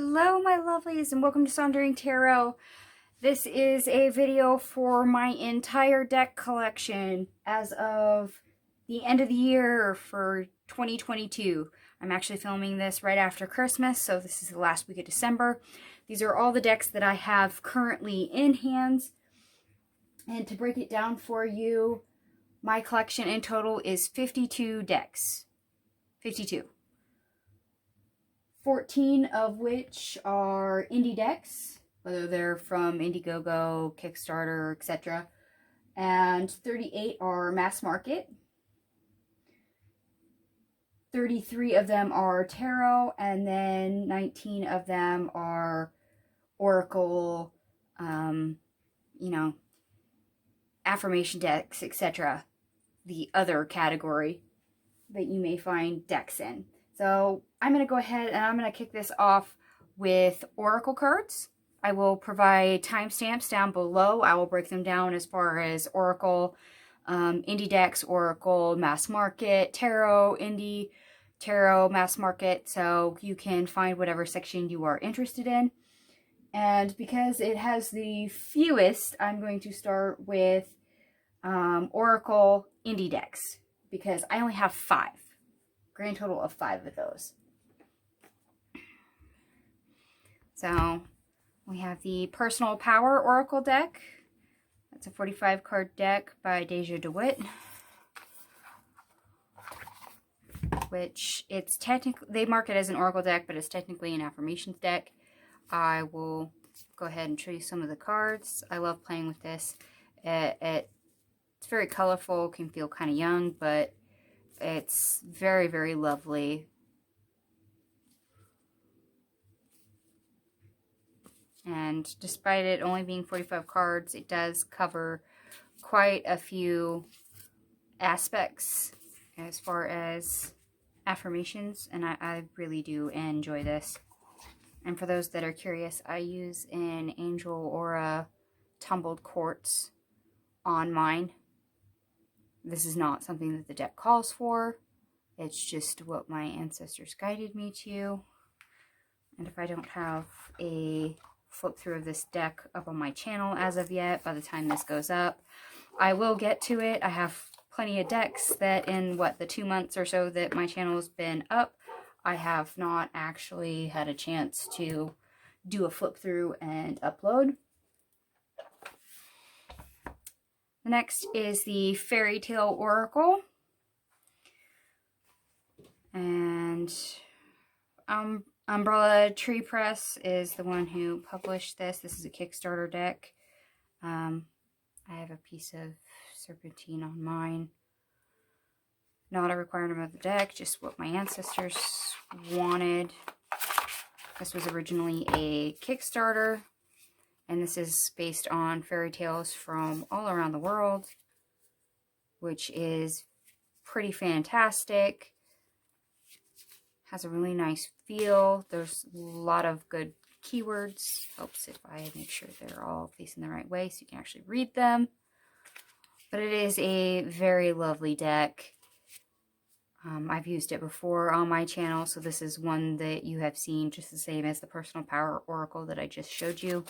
Hello my lovelies and welcome to Sondering Tarot. This is a video for my entire deck collection as of the end of the year for 2022. I'm actually filming this right after Christmas, so this is the last week of December. These are all the decks that I have currently in hands. And to break it down for you, my collection in total is 52 decks. 52. 14 of which are indie decks, whether they're from Indiegogo, Kickstarter, etc. And 38 are mass market. 33 of them are tarot, and then 19 of them are oracle, affirmation decks, etc. The other category that you may find decks in. So I'm going to go ahead and I'm going to kick this off with oracle cards. I will provide timestamps down below. I will break them down as far as oracle, indie decks, oracle, mass market, tarot, indie, tarot, mass market. So you can find whatever section you are interested in. And because it has the fewest, I'm going to start with oracle indie decks because I only have 5. Grand total of 5 of those. So we have the Personal Power Oracle deck. That's a 45 card deck by Deja DeWitt. Which it's technically, they mark it as an Oracle deck, but it's technically an affirmations deck. I will go ahead and show you some of the cards. I love playing with this. It's very colorful, can feel kind of young, but it's very, very lovely. And despite it only being 45 cards, it does cover quite a few aspects as far as affirmations, and I really do enjoy this. And for those that are curious, I use an Angel Aura tumbled quartz on mine. This is not something that the deck calls for. It's just what my ancestors guided me to. And if I don't have a flip through of this deck up on my channel as of yet, by the time this goes up, I will get to it. I have plenty of decks that in the 2 months or so that my channel has been up, I have not actually had a chance to do a flip through and upload. The next is the Fairy Tale Oracle. And Umbrella Tree Press is the one who published this. This is a Kickstarter deck. I have a piece of serpentine on mine. Not a requirement of the deck, just what my ancestors wanted. This was originally a Kickstarter. And this is based on fairy tales from all around the world, which is pretty fantastic. Has a really nice feel. There's a lot of good keywords. Helps if I make sure they're all facing the right way so you can actually read them. But it is a very lovely deck. I've used it before on my channel, so this is one that you have seen just the same as the Personal Power Oracle that I just showed you.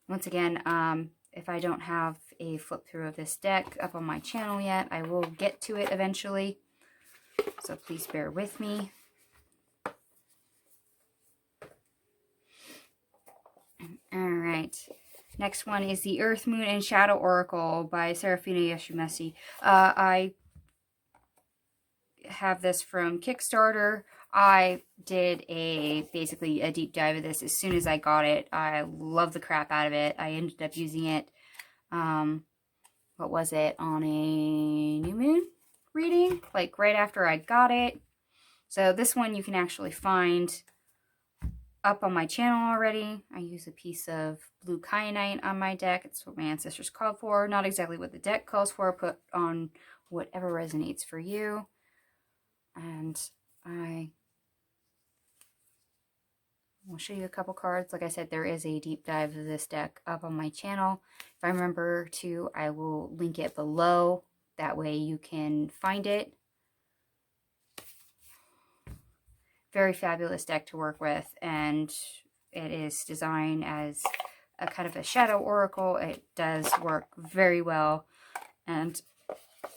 Once again, if I don't have a flip through of this deck up on my channel yet, I will get to it eventually. So please bear with me. Alright. Next one is the Earth, Moon, and Shadow Oracle by Serafina Yashimesi. I have this from Kickstarter. I did basically a deep dive of this as soon as I got it. I love the crap out of it. I ended up using it, what was it, on a new moon reading, like right after I got it. So this one you can actually find up on my channel already. I use a piece of blue kyanite on my deck. It's what my ancestors called for. Not exactly what the deck calls for. Put on whatever resonates for you. And I will show you a couple cards. Like I said, there is a deep dive of this deck up on my channel. If I remember to, I will link it below. That way you can find it. very fabulous deck to work with, and it is designed as a kind of a shadow oracle. It does work very well, and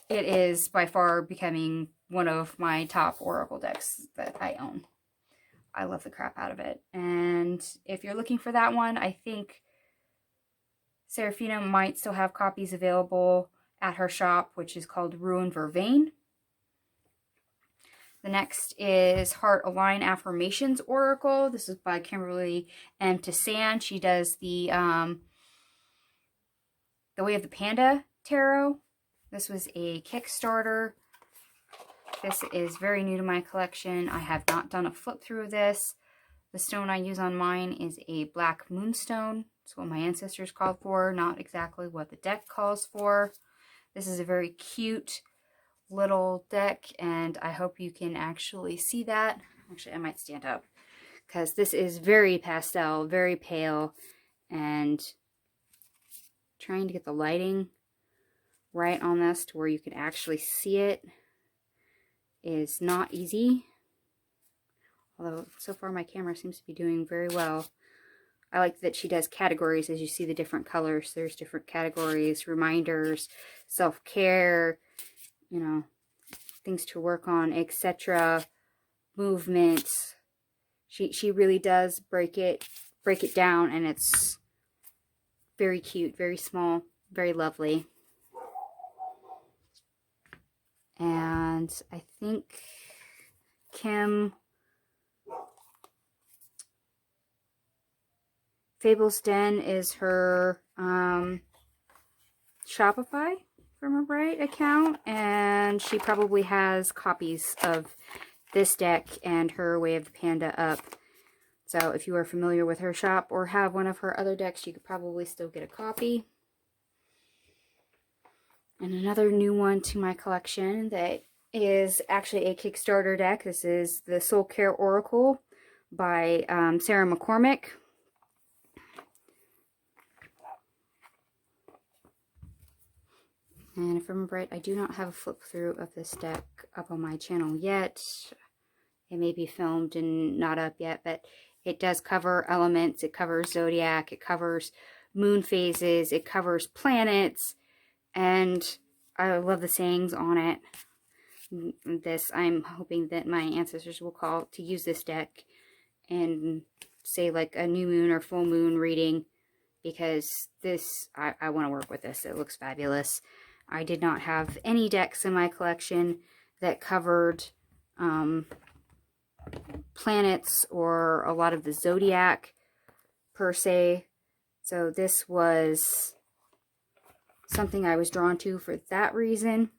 it is by far becoming one of my top oracle decks that I own. I love the crap out of it. And if you're looking for that one, I think Serafina might still have copies available at her shop, which is called Ruin Vervain. The next is Heart Align Affirmations Oracle. This is by Kimberly M. Tassan. She does the Way of the Panda Tarot. This was a Kickstarter. This is very new to my collection. I have not done a flip through of this. The stone I use on mine is a black moonstone. It's what my ancestors called for, not exactly what the deck calls for. This is a very cute little deck, and I hope you can actually see that. Actually, I might stand up because this is very pastel, very pale, and trying to get the lighting right on this to where you can actually see it is not easy. Although so far my camera seems to be doing very well. I like that she does categories as you see the different colors. There's different categories, reminders, self-care, you know, things to work on, etc. Movements. She really does break it down, and it's very cute, very small, very lovely. And I think Kim Fable's Den is her Shopify, if I remember right, account, and she probably has copies of this deck and her Way of the Panda up. So if you are familiar with her shop or have one of her other decks, you could probably still get a copy. And another new one to my collection that is actually a Kickstarter deck. This is the Soul Care Oracle by Sarah McCormick. And if I remember right, I do not have a flip through of this deck up on my channel yet. It may be filmed and not up yet, but it does cover elements. It covers zodiac. It covers moon phases. It covers planets. And I love the sayings on it. This, I'm hoping that my ancestors will call to use this deck and say like a new moon or full moon reading, because this, I want to work with this. It looks fabulous. I did not have any decks in my collection that covered planets or a lot of the zodiac per se. So this was something I was drawn to for that reason.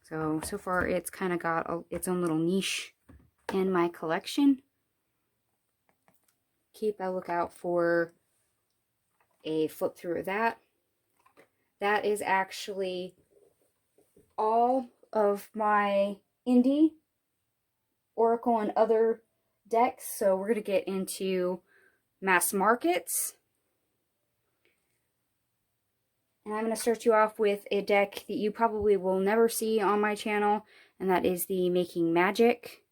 So far it's kind of got its own little niche in my collection. Keep a lookout for a flip through of that. That is actually all of my indie oracle and other decks. So we're going to get into mass markets. And I'm going to start you off with a deck that you probably will never see on my channel, and that is the Making Magic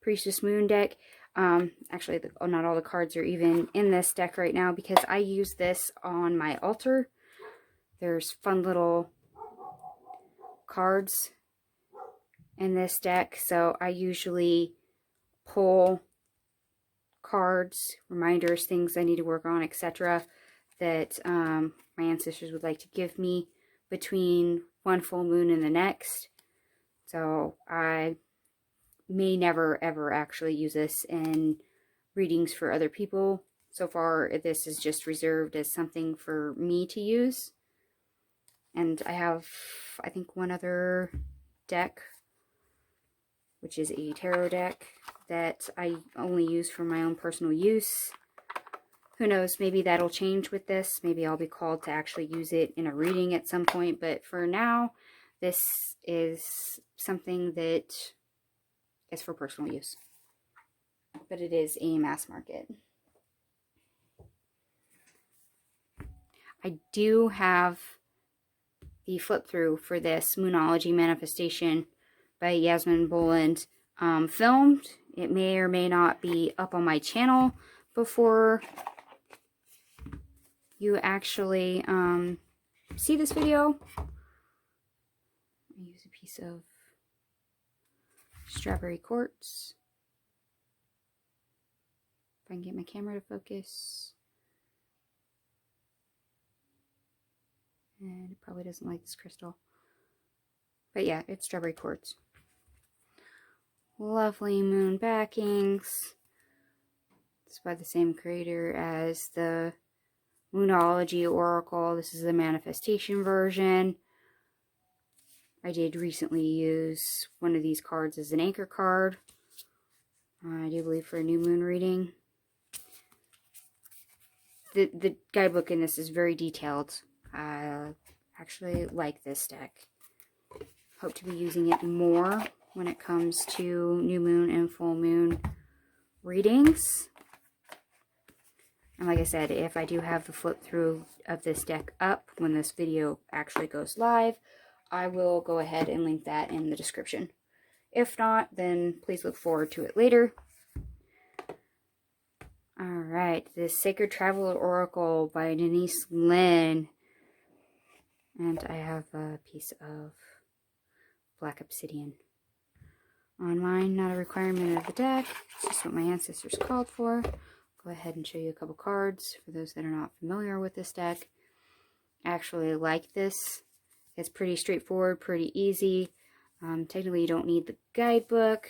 Priestess Moon deck. Actually, not all the cards are even in this deck right now because I use this on my altar. There's fun little cards in this deck, so I usually pull cards, reminders, things I need to work on, etc. that my ancestors would like to give me between one full moon and the next. So I may never ever actually use this in readings for other people. So far this is just reserved as something for me to use. And I have, I think, one other deck, which is a tarot deck that I only use for my own personal use. Who knows, maybe that'll change with this. Maybe I'll be called to actually use it in a reading at some point. But for now, this is something that is for personal use. But it is a mass market. I do have the flip through for this Moonology Manifestation by Yasmin Boland filmed. It may or may not be up on my channel before you actually see this video. I use a piece of strawberry quartz. If I can get my camera to focus. And it probably doesn't like this crystal. But yeah, it's strawberry quartz. Lovely moon backings. It's by the same creator as the Moonology Oracle. This is the manifestation version. I did recently use one of these cards as an anchor card. I do believe for a new moon reading. The guidebook in this is very detailed. I actually like this deck. Hope to be using it more when it comes to new moon and full moon readings. And like I said, if I do have the flip through of this deck up when this video actually goes live, I will go ahead and link that in the description. If not, then please look forward to it later. Alright, this Sacred Traveler Oracle by Denise Lynn. And I have a piece of black obsidian. On mine, not a requirement of the deck. It's just what my ancestors called for. Go ahead and show you a couple cards for those that are not familiar with this deck. I actually like this. It's pretty straightforward, pretty easy. Technically, you don't need the guidebook.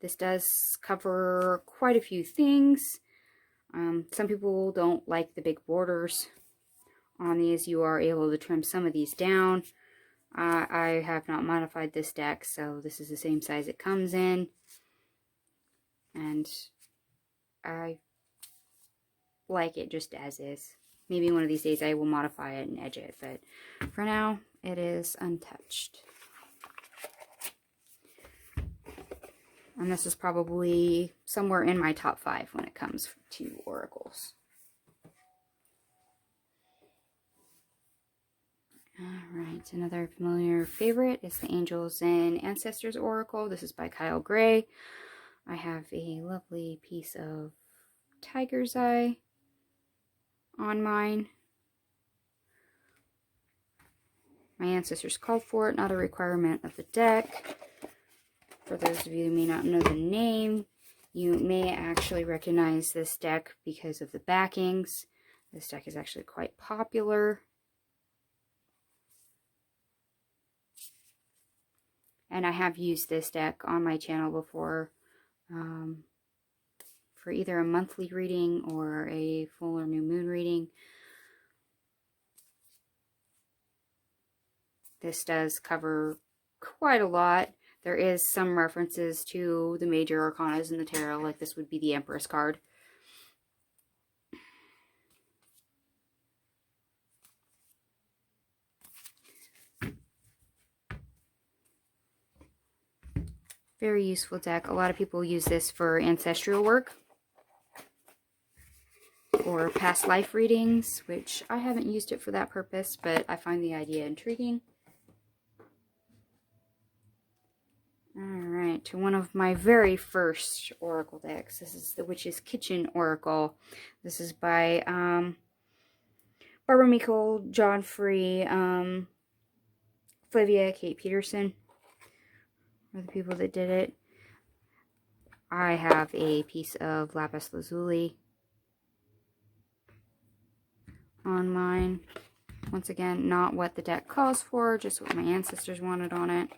This does cover quite a few things. Some people don't like the big borders on these. You are able to trim some of these down. I have not modified this deck, so this is the same size it comes in. And I like it just as is. Maybe one of these days I will modify it and edge it, but for now it is untouched. And this is probably somewhere in my top 5 when it comes to oracles. Alright, another familiar favorite is the Angels and Ancestors Oracle. This is by Kyle Gray. I have a lovely piece of tiger's eye on mine. My ancestors called for it, not a requirement of the deck. For those of you who may not know the name, you may actually recognize this deck because of the backings. This deck is actually quite popular. And I have used this deck on my channel before for either a monthly reading or a full or new moon reading. This does cover quite a lot. There is some references to the major arcanas in the tarot, like this would be the Empress card. Very useful deck. A lot of people use this for ancestral work or past life readings, which I haven't used it for that purpose, but I find the idea intriguing. Alright, to one of my very first oracle decks. This is the Witch's Kitchen Oracle. This is by Barbara Meikle, John Free, Flavia, Kate Peterson are the people that did it. I have a piece of lapis lazuli on mine. Once again, not what the deck calls for, just what my ancestors wanted on it.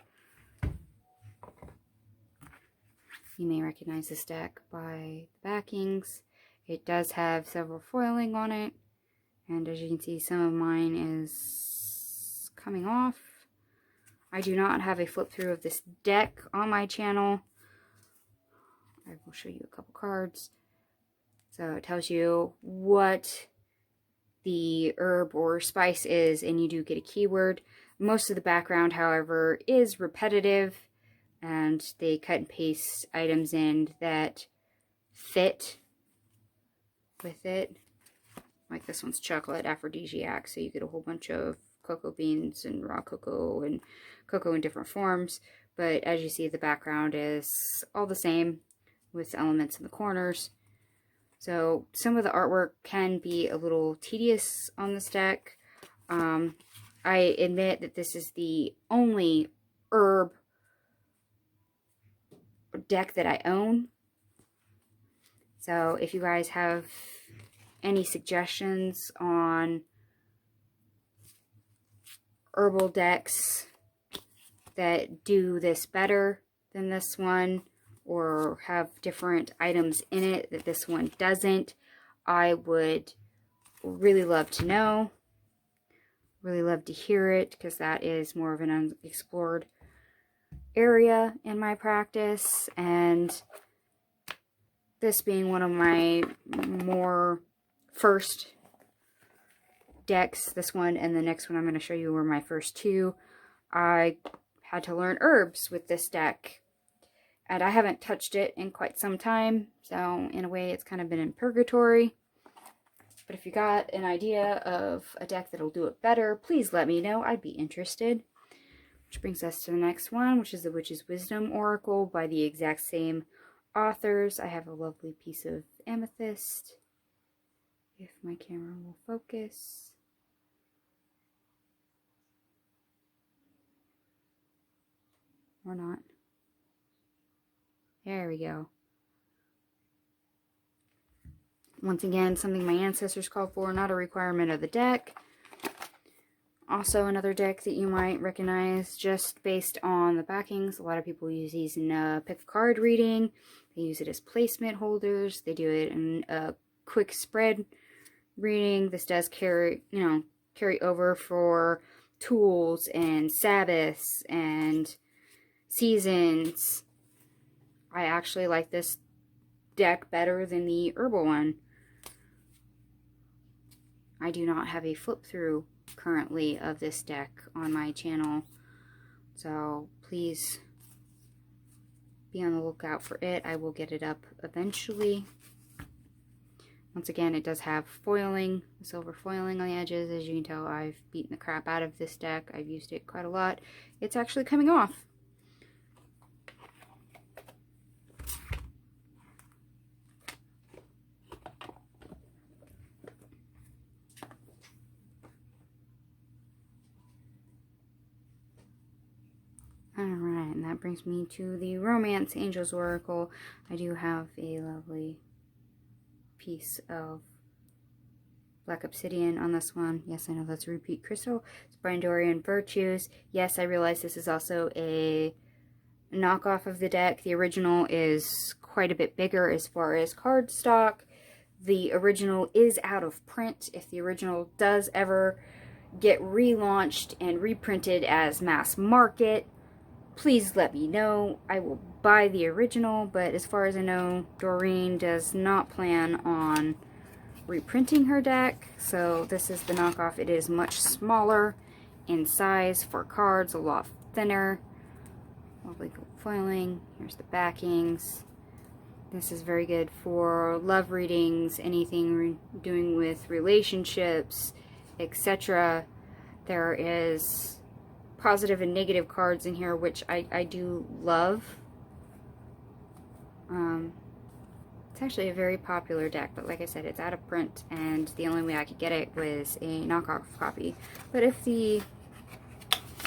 You may recognize this deck by the backings. It does have several foiling on it, and as you can see, some of mine is coming off. I do not have a flip through of this deck on my channel. I will show you a couple cards. So it tells you what the herb or spice is, and you do get a keyword. Most of the background, however, is repetitive, and they cut and paste items in that fit with it. Like this one's chocolate aphrodisiac, so you get a whole bunch of cocoa beans and raw cocoa and cocoa in different forms. but as you see, the background is all the same with elements in the corners. So some of the artwork can be a little tedious on this deck. I admit that this is the only herb deck that I own. So if you guys have any suggestions on herbal decks that do this better than this one, or have different items in it that this one doesn't, I would really love to know. Really love to hear it, because that is more of an unexplored area in my practice, and this being one of my more first decks, this one and the next one I'm going to show you were my first two. I had to learn herbs with this deck, and I haven't touched it in quite some time, so in a way it's kind of been in purgatory. But if you got an idea of a deck that'll do it better, please let me know. I'd be interested. Which brings us to the next one, which is the Witch's Wisdom Oracle by the exact same authors. I have a lovely piece of amethyst, if my camera will focus. Or not. There we go. Once again, something my ancestors called for, not a requirement of the deck. Also another deck that you might recognize just based on the backings. A lot of people use these in pick a card reading. They use it as placement holders. They do it in a quick spread reading. This does carry over for tools and Sabbaths and seasons. I actually like this deck better than the herbal one. I do not have a flip through currently of this deck on my channel, so please be on the lookout for it. I will get it up eventually. Once again, it does have foiling, silver foiling on the edges. As you can tell, I've beaten the crap out of this deck. I've used it quite a lot. It's actually coming off. Alright, and that brings me to the Romance Angels Oracle. I do have a lovely piece of black obsidian on this one. Yes, I know that's a repeat crystal. It's Brandorian Virtues. Yes, I realize this is also a knockoff of the deck. The original is quite a bit bigger as far as card stock. The original is out of print. If the original does ever get relaunched and reprinted as mass market, please let me know. I will buy the original, but as far as I know, Doreen does not plan on reprinting her deck, so this is the knockoff. It is much smaller in size for cards, a lot thinner. Lovely foiling. Here's the backings. This is very good for love readings, anything doing with relationships, etc. There is positive and negative cards in here, which I do love. It's actually a very popular deck, but like I said, it's out of print, and the only way I could get it was a knockoff copy. But if the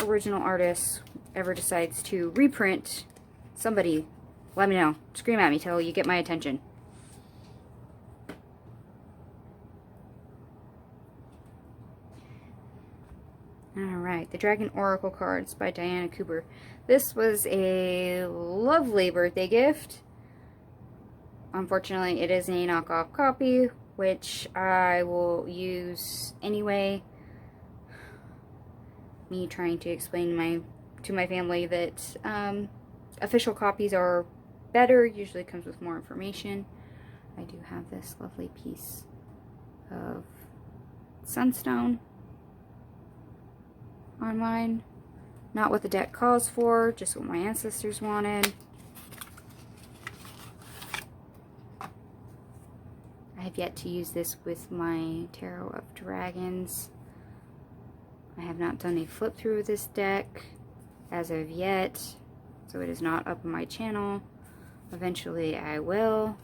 original artist ever decides to reprint, somebody let me know. Scream at me till you get my attention. Alright, the Dragon Oracle cards by Diana Cooper. This was a lovely birthday gift. Unfortunately, it is a knockoff copy, which I will use anyway. Me trying to explain to my family that official copies are better, usually comes with more information. I do have this lovely piece of sunstone on mine. Not what the deck calls for, just what my ancestors wanted. I have yet to use this with my Tarot of Dragons. I have not done a flip through of this deck as of yet, so it is not up on my channel. Eventually I will.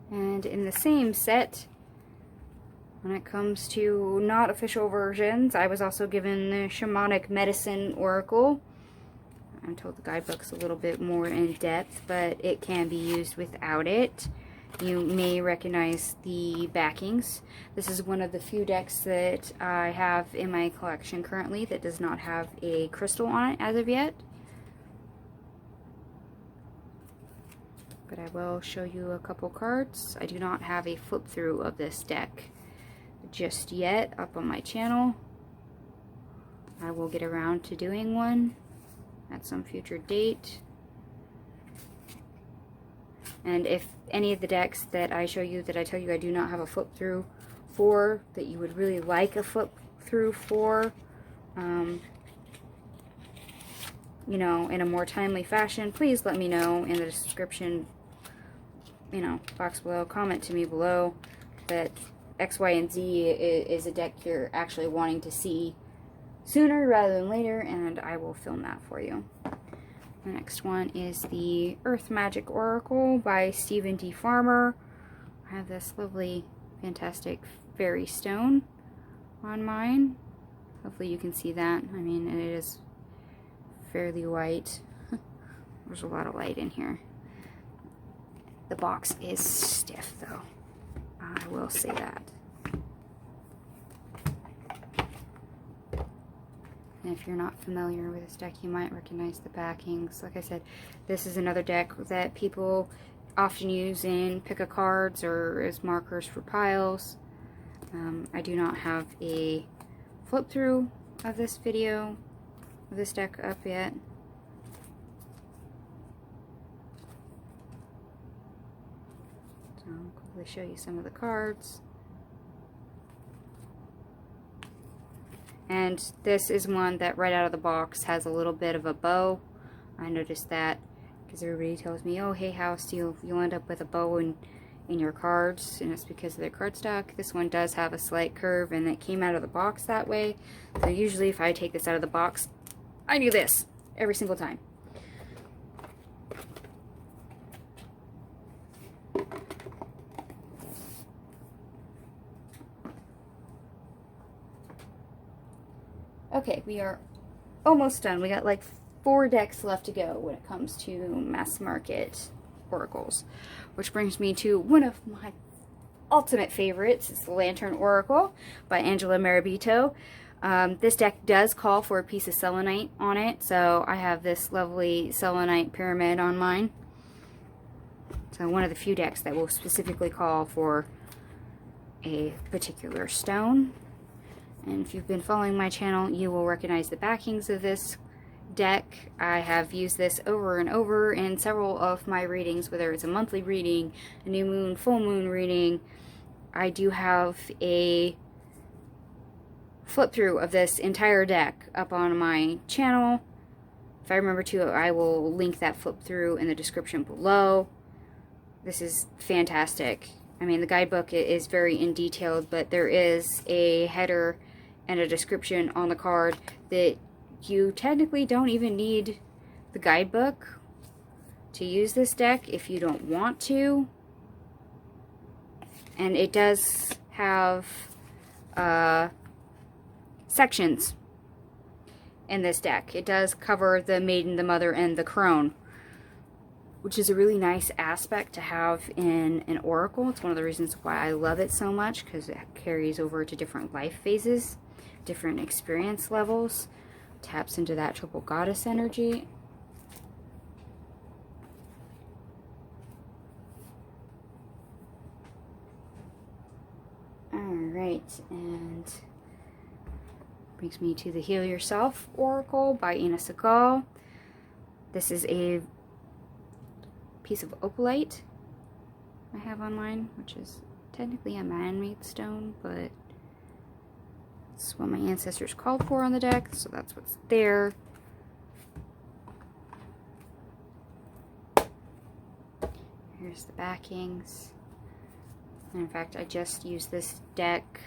And in the same set, when it comes to not official versions, I was also given the Shamanic Medicine Oracle. I'm told the guidebook's a little bit more in depth, but it can be used without it. You may recognize the backings. This is one of the few decks that I have in my collection currently that does not have a crystal on it as of yet. But I will show you a couple cards. I do not have a flip through of this deck just yet up on my channel. I will get around to doing one at some future date. And if any of the decks that I show you that I tell you I do not have a flip through for, that you would really like a flip through for, you know, in a more timely fashion, please let me know in the description, you know, box below. Comment to me below that X, Y, and Z is a deck you're actually wanting to see sooner rather than later, and I will film that for you. The next one is the Earth Magic Oracle by Stephen D. Farmer. I have this lovely, fantastic fairy stone on mine. Hopefully you can see that. I mean, it is fairly white. There's a lot of light in here. The box is stiff, though. I will say that. And if you're not familiar with this deck, you might recognize the backings. Like I said, this is another deck that people often use in pick-a cards or as markers for piles. I do not have a flip through of this video, of this deck up yet. So I'll quickly show you some of the cards. And this is one that right out of the box has a little bit of a bow. I noticed that because everybody tells me, oh, hey, house, you'll end up with a bow in your cards, and it's because of their cardstock. This one does have a slight curve, and it came out of the box that way. So usually if I take this out of the box, I do this every single time. Okay, we are almost done. We got like 4 decks left to go when it comes to mass market oracles. Which brings me to one of my ultimate favorites. It's the Lantern Oracle by Angela Marabito. This deck does call for a piece of selenite on it, so I have this lovely selenite pyramid on mine. So one of the few decks that will specifically call for a particular stone. And if you've been following my channel, you will recognize the backings of this deck. I have used this over and over in several of my readings, whether it's a monthly reading, a new moon, full moon reading. I do have a flip through of this entire deck up on my channel. If I remember to, I will link that flip through in the description below. This is fantastic. I mean, the guidebook is very in detailed, but there is a header and a description on the card that you technically don't even need the guidebook to use this deck if you don't want to. And it does have sections in this deck. It does cover the Maiden, the Mother, and the Crone, which is a really nice aspect to have in an oracle. It's one of the reasons why I love it so much, because it carries over to different life phases, different experience levels, taps into that triple goddess energy. Alright, and brings me to the Heal Yourself Oracle by Ina Segal. This is a piece of opalite I have on mine, which is technically a man-made stone, but That's what my ancestors called for on the deck, so that's what's there. Here's the backings. And in fact, I just used this deck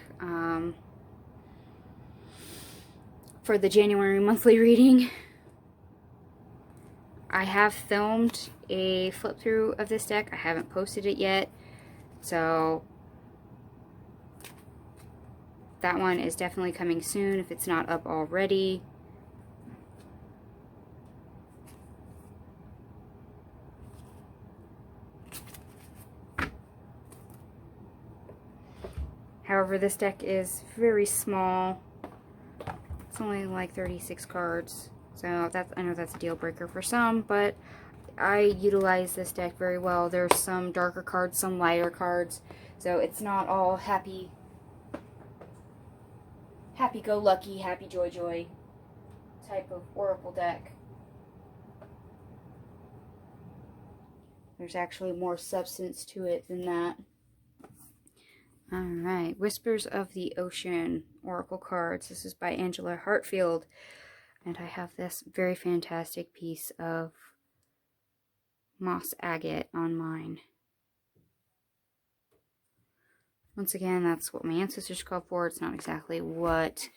for the January monthly reading. I have filmed a flip through of this deck. I haven't posted it yet, so that one is definitely coming soon if it's not up already. However, this deck is very small. It's only like 36 cards. So I know that's a deal breaker for some, but I utilize this deck very well. There's some darker cards, some lighter cards. So it's not all happy-go-lucky, happy-joy-joy type of oracle deck. There's actually more substance to it than that. Alright, Whispers of the Ocean Oracle cards. This is by Angela Hartfield. And I have this very fantastic piece of moss agate on mine. Once again, that's what my ancestors called for. It's not exactly what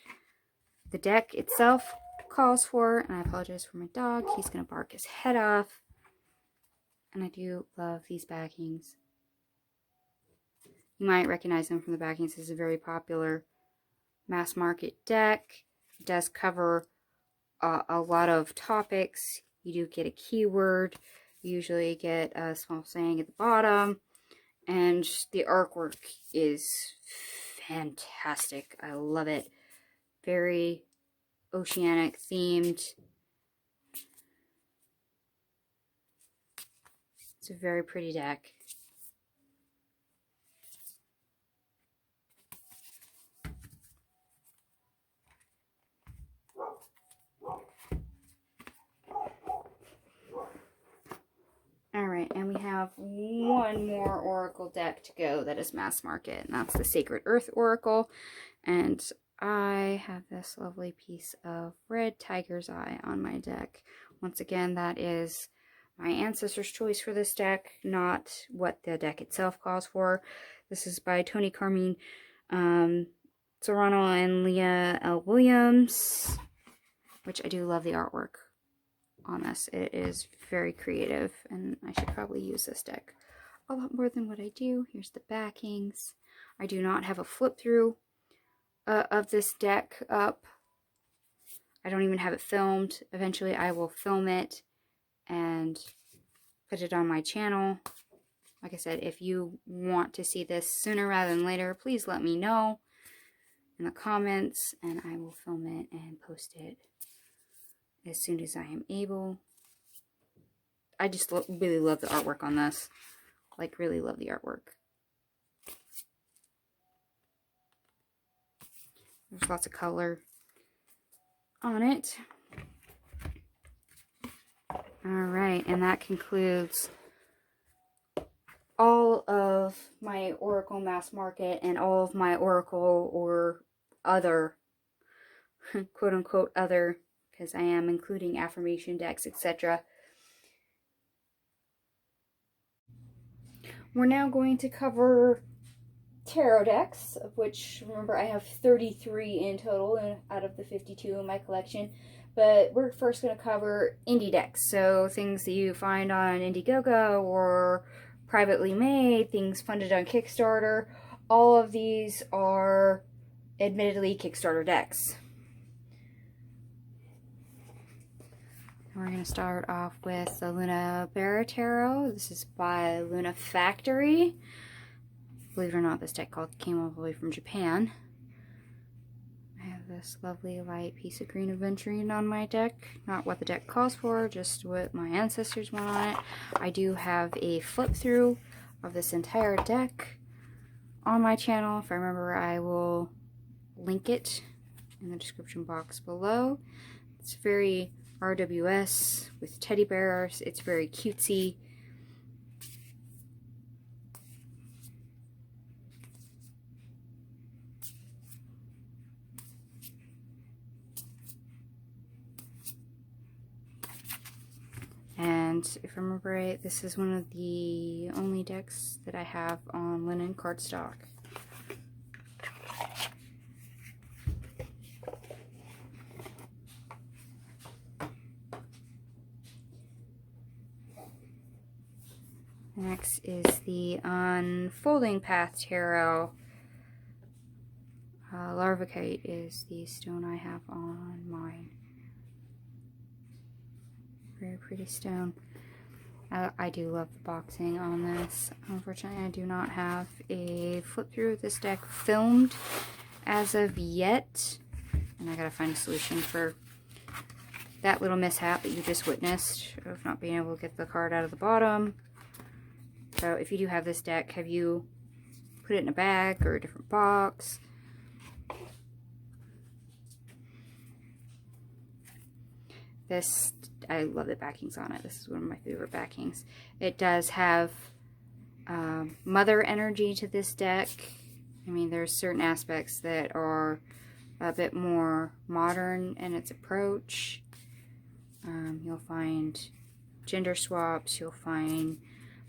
the deck itself calls for. And I apologize for my dog. He's going to bark his head off. And I do love these backings. You might recognize them from the backings. This is a very popular mass market deck. It does cover a lot of topics. You do get a keyword. You usually get a small saying at the bottom. And the artwork is fantastic. I love it. Very oceanic themed. It's a very pretty deck. Alright, and we have one more Oracle deck to go that is mass market, and that's the Sacred Earth Oracle. And I have this lovely piece of red tiger's eye on my deck. Once again, that is my ancestor's choice for this deck, not what the deck itself calls for. This is by Tony Carmine Serrano and Leah L. Williams, which I do love the artwork on this. It is very creative, and I should probably use this deck a lot more than what I do. Here's the backings. I do not have a flip through of this deck up. I don't even have it filmed. Eventually I will film it and put it on my channel. Like I said, if you want to see this sooner rather than later, please let me know in the comments, and I will film it and post it as soon as I am able. I just really love the artwork on this. Like, really love the artwork. There's lots of color on it. Alright, and that concludes all of my Oracle mass market and all of my Oracle or other, quote-unquote other, because I am including affirmation decks, etc. We're now going to cover tarot decks, of which, remember, I have 33 in total out of the 52 in my collection. But we're first going to cover indie decks, so things that you find on Indiegogo or privately made, things funded on Kickstarter. All of these are admittedly Kickstarter decks. We're going to start off with the Luna Bearer Tarot. This is by Luna Factory. Believe it or not, this deck came all the way from Japan. I have this lovely light piece of green aventurine on my deck. Not what the deck calls for, just what my ancestors want on it. I do have a flip through of this entire deck on my channel. If I remember, I will link it in the description box below. It's very RWS with teddy bears. It's very cutesy. And if I remember right, this is one of the only decks that I have on linen cardstock. Next is the Unfolding Path Tarot. Larvacite is the stone I have on mine. Very pretty stone. I do love the boxing on this. Unfortunately, I do not have a flip through of this deck filmed as of yet. And I gotta find a solution for that little mishap that you just witnessed of not being able to get the card out of the bottom. So if you do have this deck, have you put it in a bag or a different box? This, I love the backings on it. This is one of my favorite backings. It does have mother energy to this deck. I mean, there's certain aspects that are a bit more modern in its approach. You'll find gender swaps, you'll find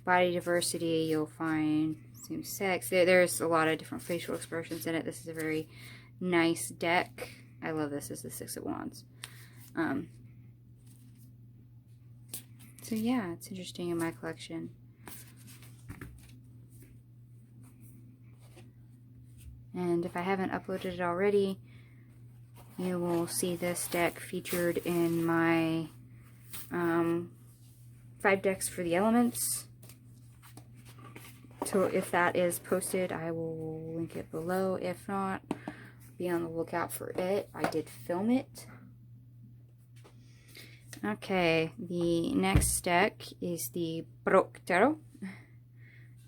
body diversity, you'll find same sex. There's a lot of different facial expressions in it. This is a very nice deck. I love this. This is the Six of Wands. So yeah, it's interesting in my collection. And if I haven't uploaded it already, you will see this deck featured in my 5 decks for the elements. So if that is posted, I will link it below. If not, be on the lookout for it. I did film it. Okay, the next deck is the Brooke Tarot.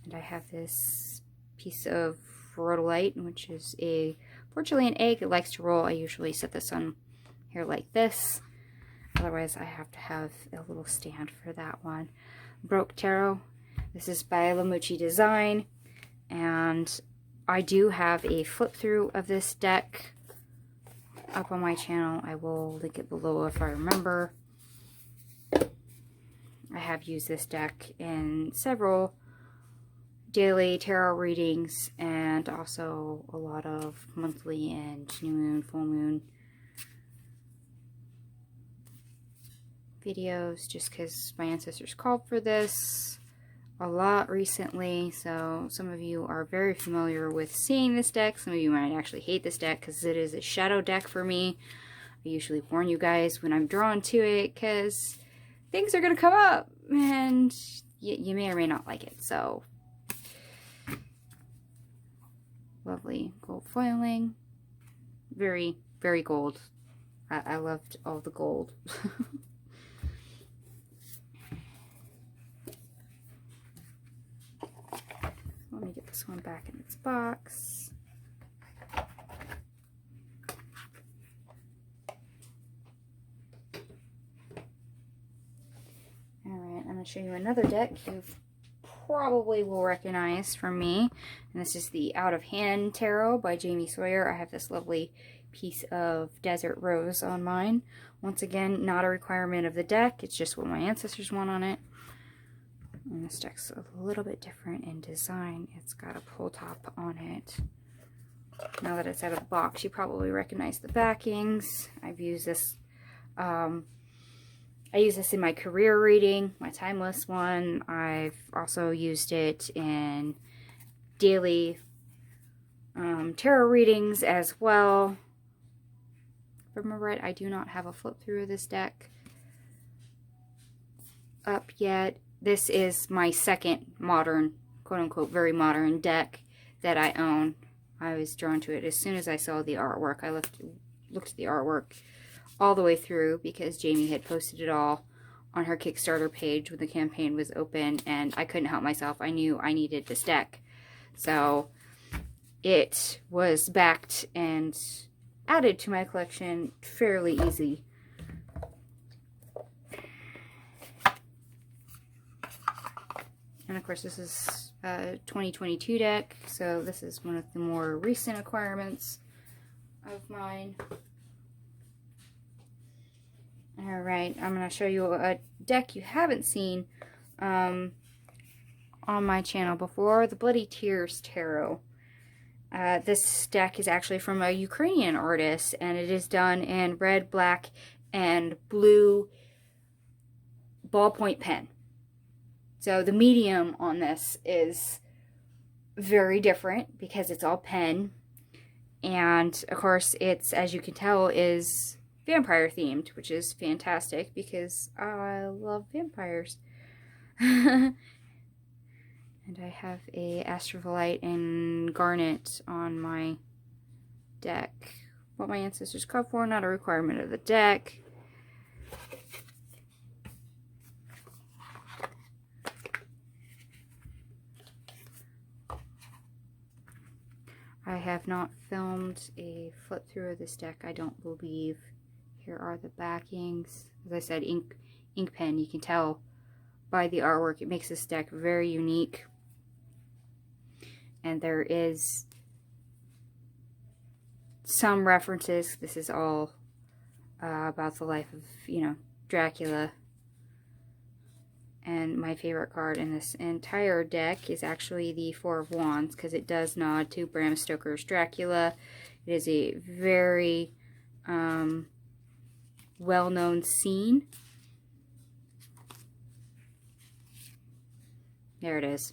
And I have this piece of rhodolite, which is fortunately an egg. It likes to roll. I usually set this on here like this. Otherwise, I have to have a little stand for that one. Brooke Tarot. This is by Lamucci Design. And I do have a flip through of this deck up on my channel. I will link it below if I remember. I have used this deck in several daily tarot readings and also a lot of monthly and new moon, full moon videos, just because my ancestors called for this a lot recently. So some of you are very familiar with seeing this deck. Some of you might actually hate this deck because it is a shadow deck for me. I usually warn you guys when I'm drawn to it because things are going to come up and you may or may not like it. So lovely gold foiling. Very, very gold. I loved all the gold. Let me get this one back in its box. Alright, I'm going to show you another deck you probably will recognize from me. And this is the Out of Hand Tarot by Jamie Sawyer. I have this lovely piece of Desert Rose on mine. Once again, not a requirement of the deck. It's just what my ancestors want on it. And this deck's a little bit different in design. It's got a pull top on it. Now that it's out of the box, you probably recognize the backings. I've used this, I use this in my career reading, my timeless one. I've also used it in daily tarot readings as well. If I remember right, I do not have a flip through of this deck up yet. This is my second modern, quote-unquote, very modern deck that I own. I was drawn to it as soon as I saw the artwork. I looked at the artwork all the way through because Jamie had posted it all on her Kickstarter page when the campaign was open, and I couldn't help myself. I knew I needed this deck. So it was backed and added to my collection fairly easy. And of course, this is a 2022 deck, so this is one of the more recent acquirements of mine. Alright, I'm going to show you a deck you haven't seen on my channel before, the Bloody Tears Tarot. This deck is actually from a Ukrainian artist, and it is done in red, black, and blue ballpoint pen. So the medium on this is very different because it's all pen. And of course, it's, as you can tell, is vampire themed, which is fantastic because I love vampires. And I have a Astrovolite and Garnet on my deck. What my ancestors called for, not a requirement of the deck. I have not filmed a flip through of this deck, I don't believe. Here are the backings. As I said, ink pen. You can tell by the artwork, it makes this deck very unique. And there is some references. This is all about the life of, you know, Dracula. And my favorite card in this entire deck is actually the Four of Wands, because it does nod to Bram Stoker's Dracula. It is a very well-known scene. There it is.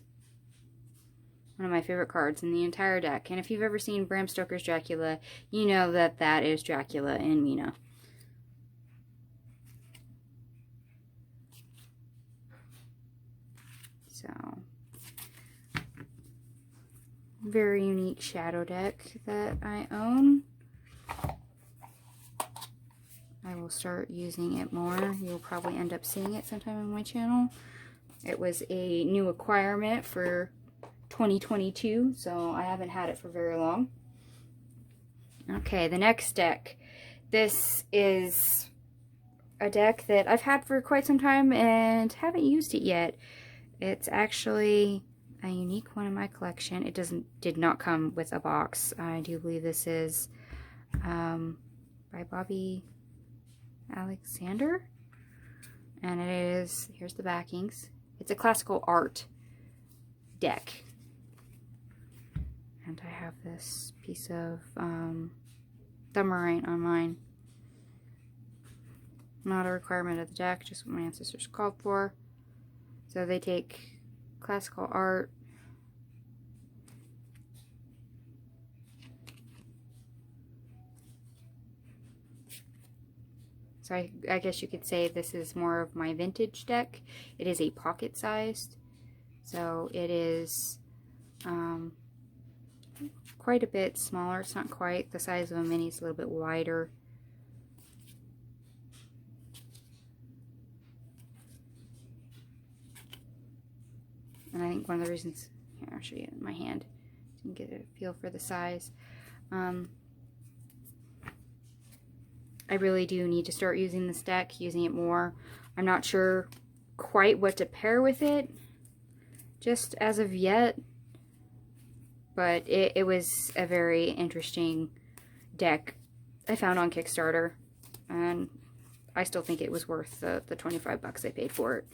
One of my favorite cards in the entire deck. And if you've ever seen Bram Stoker's Dracula, you know that that is Dracula and Mina. So, very unique shadow deck that I own. I will start using it more. You'll probably end up seeing it sometime on my channel. It was a new acquirement for 2022, so I haven't had it for very long. Okay, the next deck. This is a deck that I've had for quite some time and haven't used it yet. It's actually a unique one in my collection. It did not come with a box. I do believe this is by Bobby Alexander. And it is, here's the backings. It's a classical art deck. And I have this piece of Thumarite on mine. Not a requirement of the deck, just what my ancestors called for. So they take classical art, so I guess you could say this is more of my vintage deck. It is a pocket sized, so it is quite a bit smaller. It's not quite the size of a mini, it's a little bit wider. And I think one of the reasons, here I'll show you in my hand, so you can get a feel for the size. I really do need to start using this deck, using it more. I'm not sure quite what to pair with it, just as of yet. But it was a very interesting deck I found on Kickstarter. And I still think it was worth the 25 bucks I paid for it.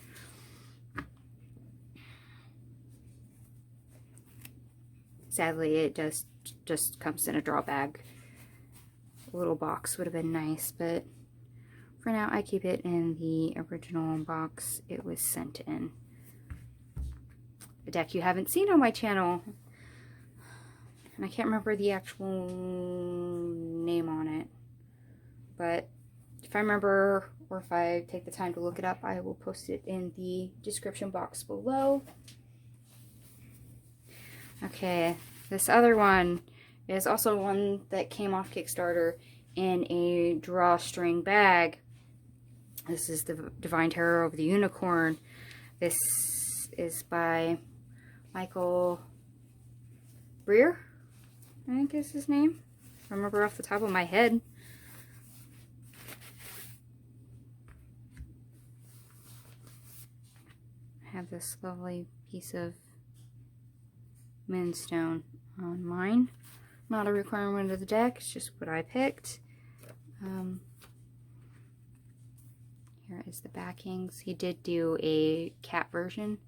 Sadly, it just comes in a draw bag. A little box would have been nice, but for now I keep it in the original box it was sent in. A deck you haven't seen on my channel, and I can't remember the actual name on it, but if I remember, or if I take the time to look it up, I will post it in the description box below. Okay, this other one is also one that came off Kickstarter in a drawstring bag. This is the Divine Terror of the Unicorn. This is by Michael Breer, I think is his name. I remember off the top of my head. I have this lovely piece of moonstone on mine. Not a requirement of the deck, it's just what I picked. Here is the backings. He did do a cat version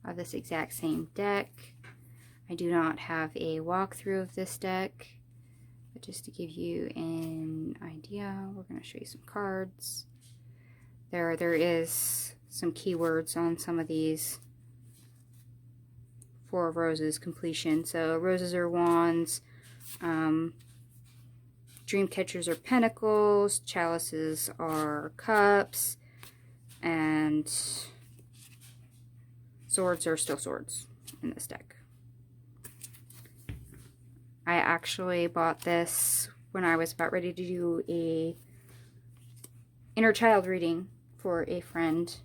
of this exact same deck. I do not have a walkthrough of this deck, but just to give you an idea, we're going to show you some cards. There is some keywords on some of these. Four of Roses, completion. So roses are wands, dream catchers are pentacles, chalices are cups, and swords are still swords in this deck. I actually bought this when I was about ready to do a inner child reading for a friend.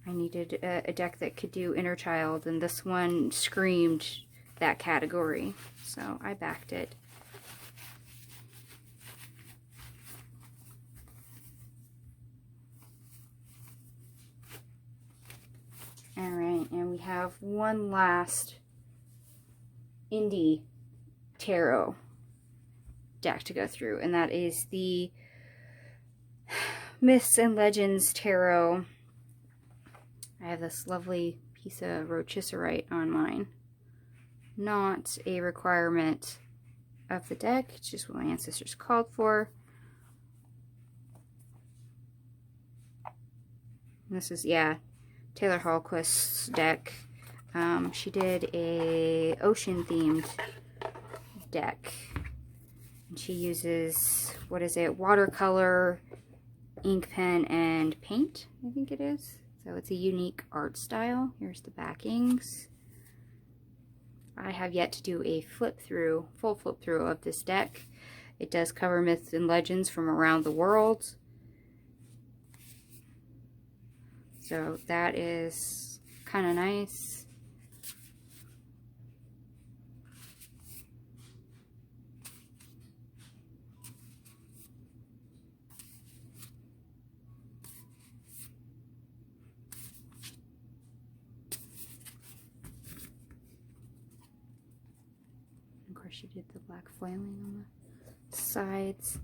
I needed a deck that could do inner child, and this one screamed that category, so I backed it. Alright, and we have one last indie tarot deck to go through, and that is the Myths and Legends Tarot. I have this lovely piece of rotisserite on mine. Not a requirement of the deck, it's just what my ancestors called for. This is, yeah, Taylor Hallquist's deck. She did a ocean themed deck. And she uses, what is it, watercolor, ink pen, and paint, I think it is. So it's a unique art style. Here's the backings. I have yet to do a full flip through of this deck. It does cover myths and legends from around the world. So that is kind of nice. Of course, she did the black foiling on the sides.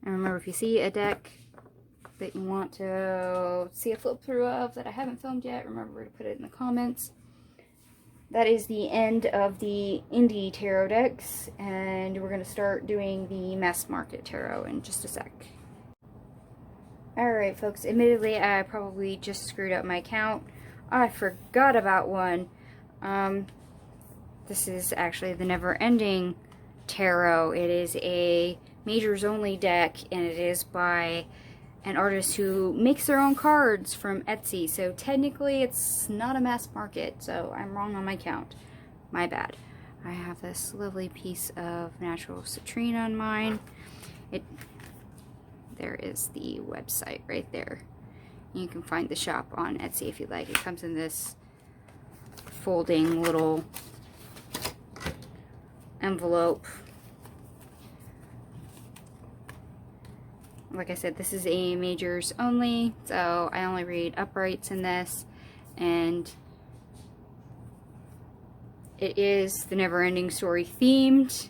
And remember, if you see a deck that you want to see a flip through of that I haven't filmed yet, remember to put it in the comments. That is the end of the indie tarot decks, and we're going to start doing the mass market tarot in just a sec. Alright folks, admittedly I probably just screwed up my count. I forgot about one. This is actually the Never Ending Tarot. It is a majors only deck, and it is by an artist who makes their own cards from Etsy. So technically it's not a mass market, so I'm wrong on my count. My bad. I have this lovely piece of natural citrine on mine. There is the website right there. You can find the shop on Etsy if you like. It comes in this folding little envelope. Like I said, this is a majors only, so I only read uprights in this, and it is the Never Ending Story themed.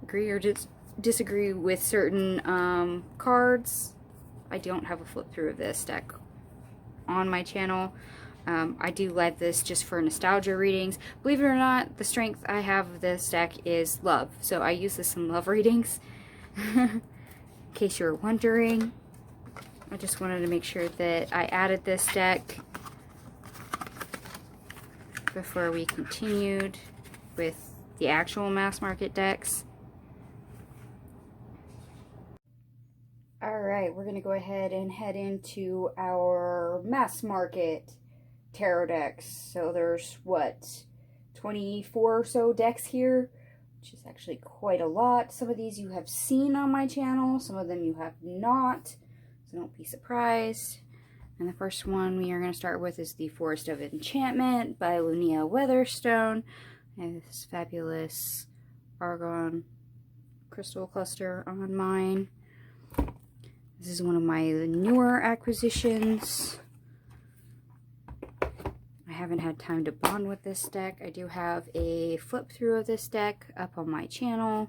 Agree or disagree with certain cards. I don't have a flip through of this deck on my channel. I do like this just for nostalgia readings. Believe it or not, the strength I have of this deck is love, so I use this in love readings. In case you're wondering, I just wanted to make sure that I added this deck before we continued with the actual mass market decks. Alright, we're going to go ahead and head into our mass market tarot decks. So there's, what, 24 or so decks here, which is actually quite a lot. Some of these you have seen on my channel, some of them you have not, so don't be surprised. And the first one we are going to start with is the Forest of Enchantment by Lunia Weatherstone. I have this fabulous argon crystal cluster on mine. This is one of my newer acquisitions. I haven't had time to bond with this deck. I do have a flip through of this deck up on my channel.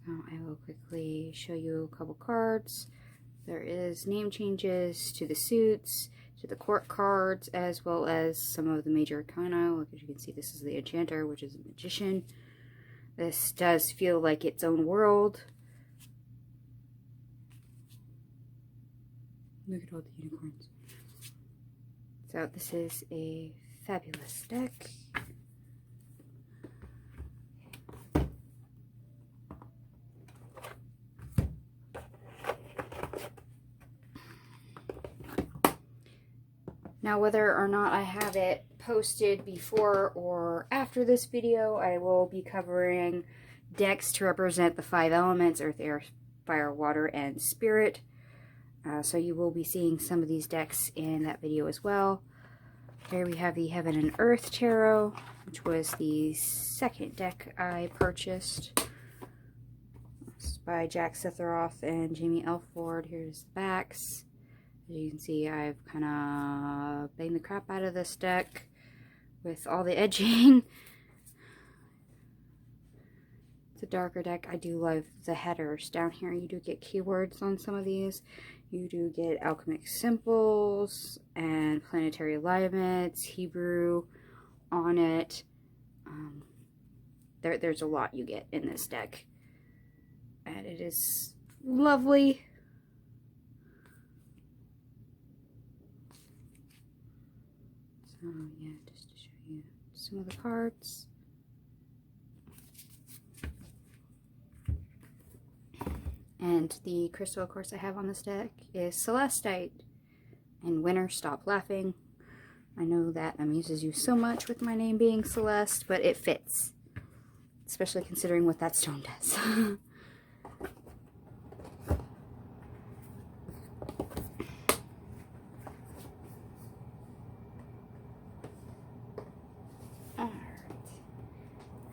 Now I will quickly show you a couple cards. There is name changes to the suits, to the court cards, as well as some of the major arcana. Like, as you can see, this is the Enchanter, which is a magician. This does feel like its own world. Look at all the unicorns. So this is a fabulous deck. Now, whether or not I have it posted before or after this video, I will be covering decks to represent the 5 elements: Earth, Air, Fire, Water, and Spirit. So you will be seeing some of these decks in that video as well. Here we have the Heaven and Earth Tarot, which was the second deck I purchased. It's by Jack Sitharoth and Jamie Elford. Here's the backs. As you can see, I've kind of banged the crap out of this deck with all the edging. It's a darker deck. I do love the headers down here. You do get keywords on some of these. You do get alchemic symbols and planetary alignments, Hebrew on it. There's a lot you get in this deck. And it is lovely. So yeah, just to show you some of the cards. And the crystal, of course, I have on this deck is Celestite. And Winter, Stop Laughing. I know that amuses you so much with my name being Celeste, but it fits. Especially considering what that stone does.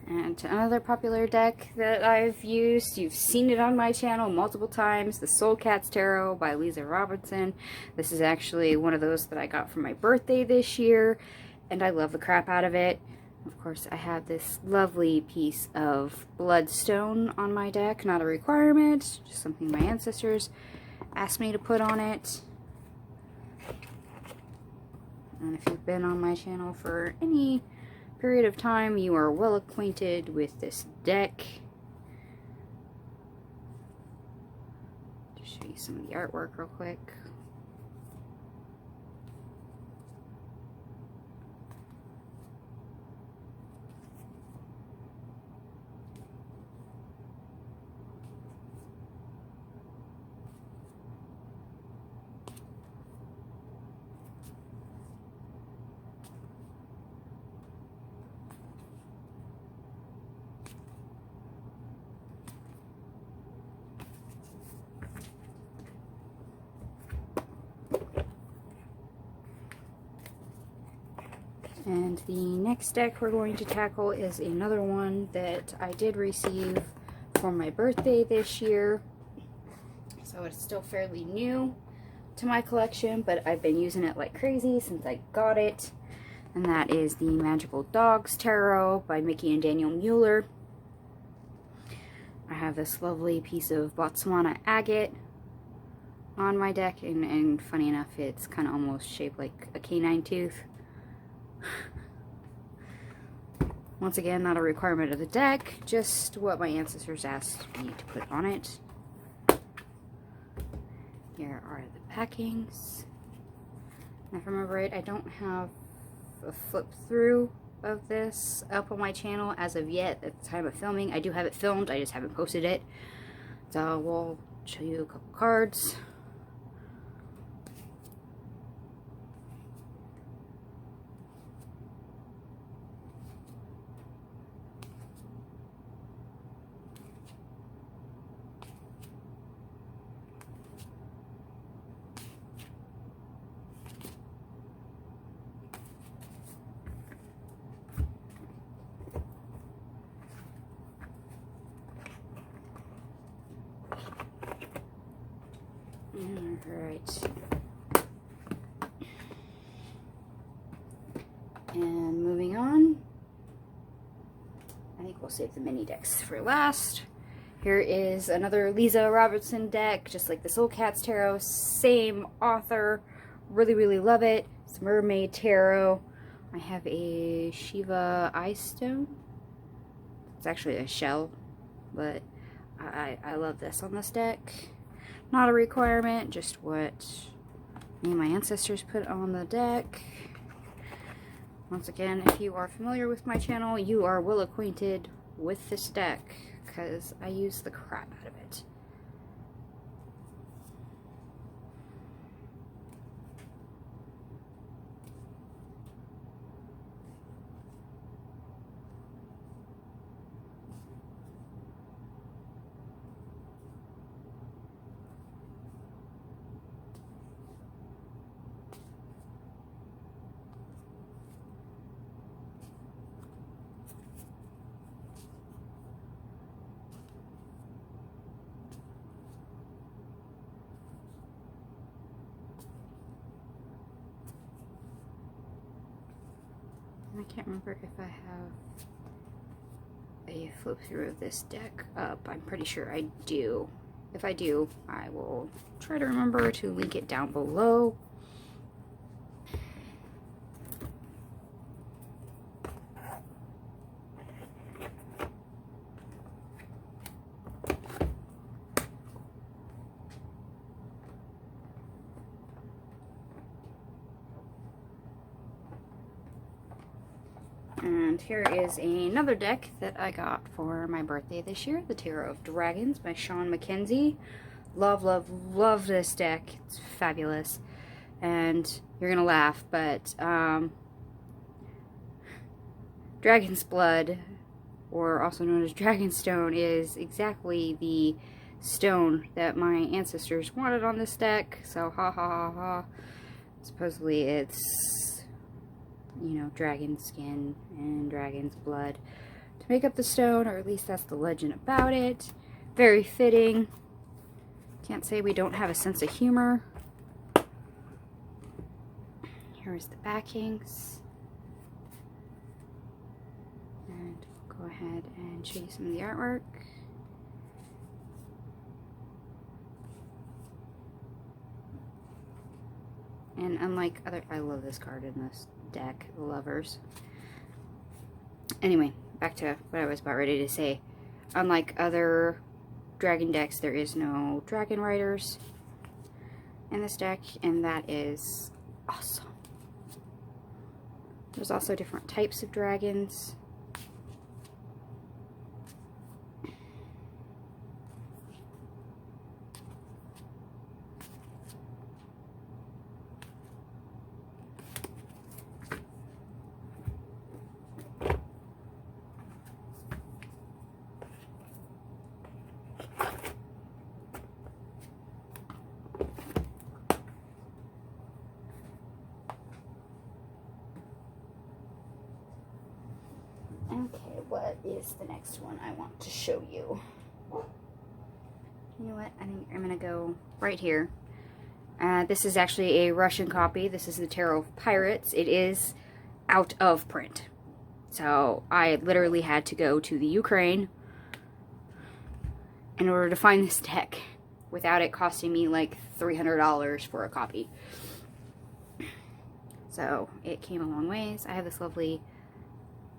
And another popular deck that I've used, you've seen it on my channel multiple times, the Soul Cats Tarot by Lisa Robinson. This is actually one of those that I got for my birthday this year, and I love the crap out of it. Of course, I have this lovely piece of bloodstone on my deck, not a requirement, just something my ancestors asked me to put on it. And if you've been on my channel for any period of time, you are well acquainted with this deck. Just show you some of the artwork real quick. And the next deck we're going to tackle is another one that I did receive for my birthday this year. So it's still fairly new to my collection, but I've been using it like crazy since I got it. And that is the Magical Dogs Tarot by Mickey and Daniel Mueller. I have this lovely piece of Botswana agate on my deck, and funny enough, it's kind of almost shaped like a canine tooth. Once again, not a requirement of the deck, just what my ancestors asked me to put on it. Here are the packings. And if I remember right, I don't have a flip through of this up on my channel as of yet at the time of filming. I do have it filmed, I just haven't posted it. So we'll show you a couple cards. Alright. And moving on. I think we'll save the mini decks for last. Here is another Lisa Robertson deck, just like the Soul Cats Tarot, same author. Really, really love it. It's Mermaid Tarot. I have a Shiva Eye Stone. It's actually a shell, but I love this on this deck. Not a requirement, just what me and my ancestors put on the deck. Once again, if you are familiar with my channel, you are well acquainted with this deck, because I use the crap out of it. I can't remember if I have a flip through of this deck up. I'm pretty sure I do. If I do, I will try to remember to link it down below. And here is another deck that I got for my birthday this year, the Tarot of Dragons by Sean McKenzie. Love, love, love this deck. It's fabulous. And you're gonna laugh, but Dragon's Blood, or also known as Dragonstone, is exactly the stone that my ancestors wanted on this deck. So ha ha ha ha. Supposedly it's, you know, dragon skin and dragon's blood to make up the stone, or at least that's the legend about it. Very fitting. Can't say we don't have a sense of humor. Here's the backings. And we'll go ahead and show you some of the artwork. And unlike other, I love this card in this deck, the Lovers. Anyway, back to what I was about ready to say. Unlike other dragon decks, there is no dragon riders in this deck, and that is awesome. There's also different types of dragons. Okay, what is the next one I want to show you? You know what? I think I'm going to go right here. This is actually a Russian copy. This is the Tarot of Pirates. It is out of print. So I literally had to go to the Ukraine in order to find this deck without it costing me like $300 for a copy. So it came a long ways. I have this lovely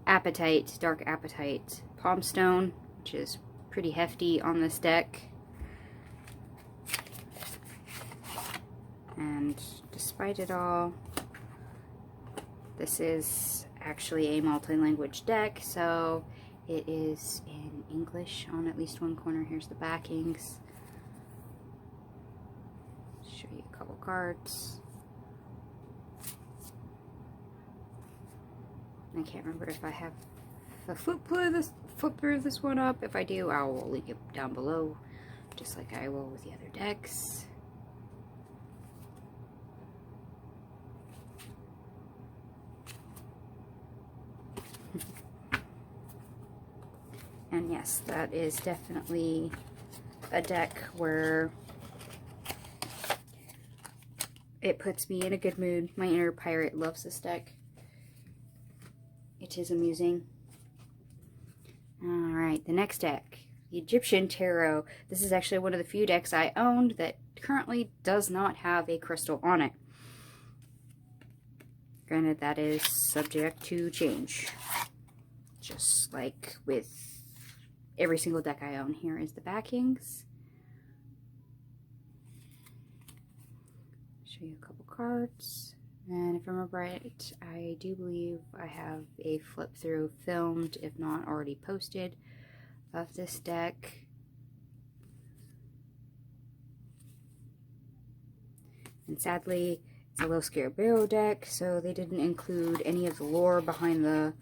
Apatite, Dark Apatite Palm Stone, which is pretty hefty on this deck. And despite it all, this is actually a multi-language deck, so it is in English on at least one corner. Here's the backings. Show you a couple cards. I can't remember if I have the flip through this one up. If I do, I will link it down below, just like I will with the other decks. And yes, that is definitely a deck where it puts me in a good mood. My inner pirate loves this deck. It is amusing. Alright, the next deck, the Egyptian Tarot. This is actually one of the few decks I owned that currently does not have a crystal on it. Granted, that is subject to change. Just like with every single deck I own. Here is the backings. Show you a couple cards. And if I remember right, I do believe I have a flip through filmed, if not already posted, of this deck. And sadly, it's a Low Scale Barrel deck, so they didn't include any of the lore behind the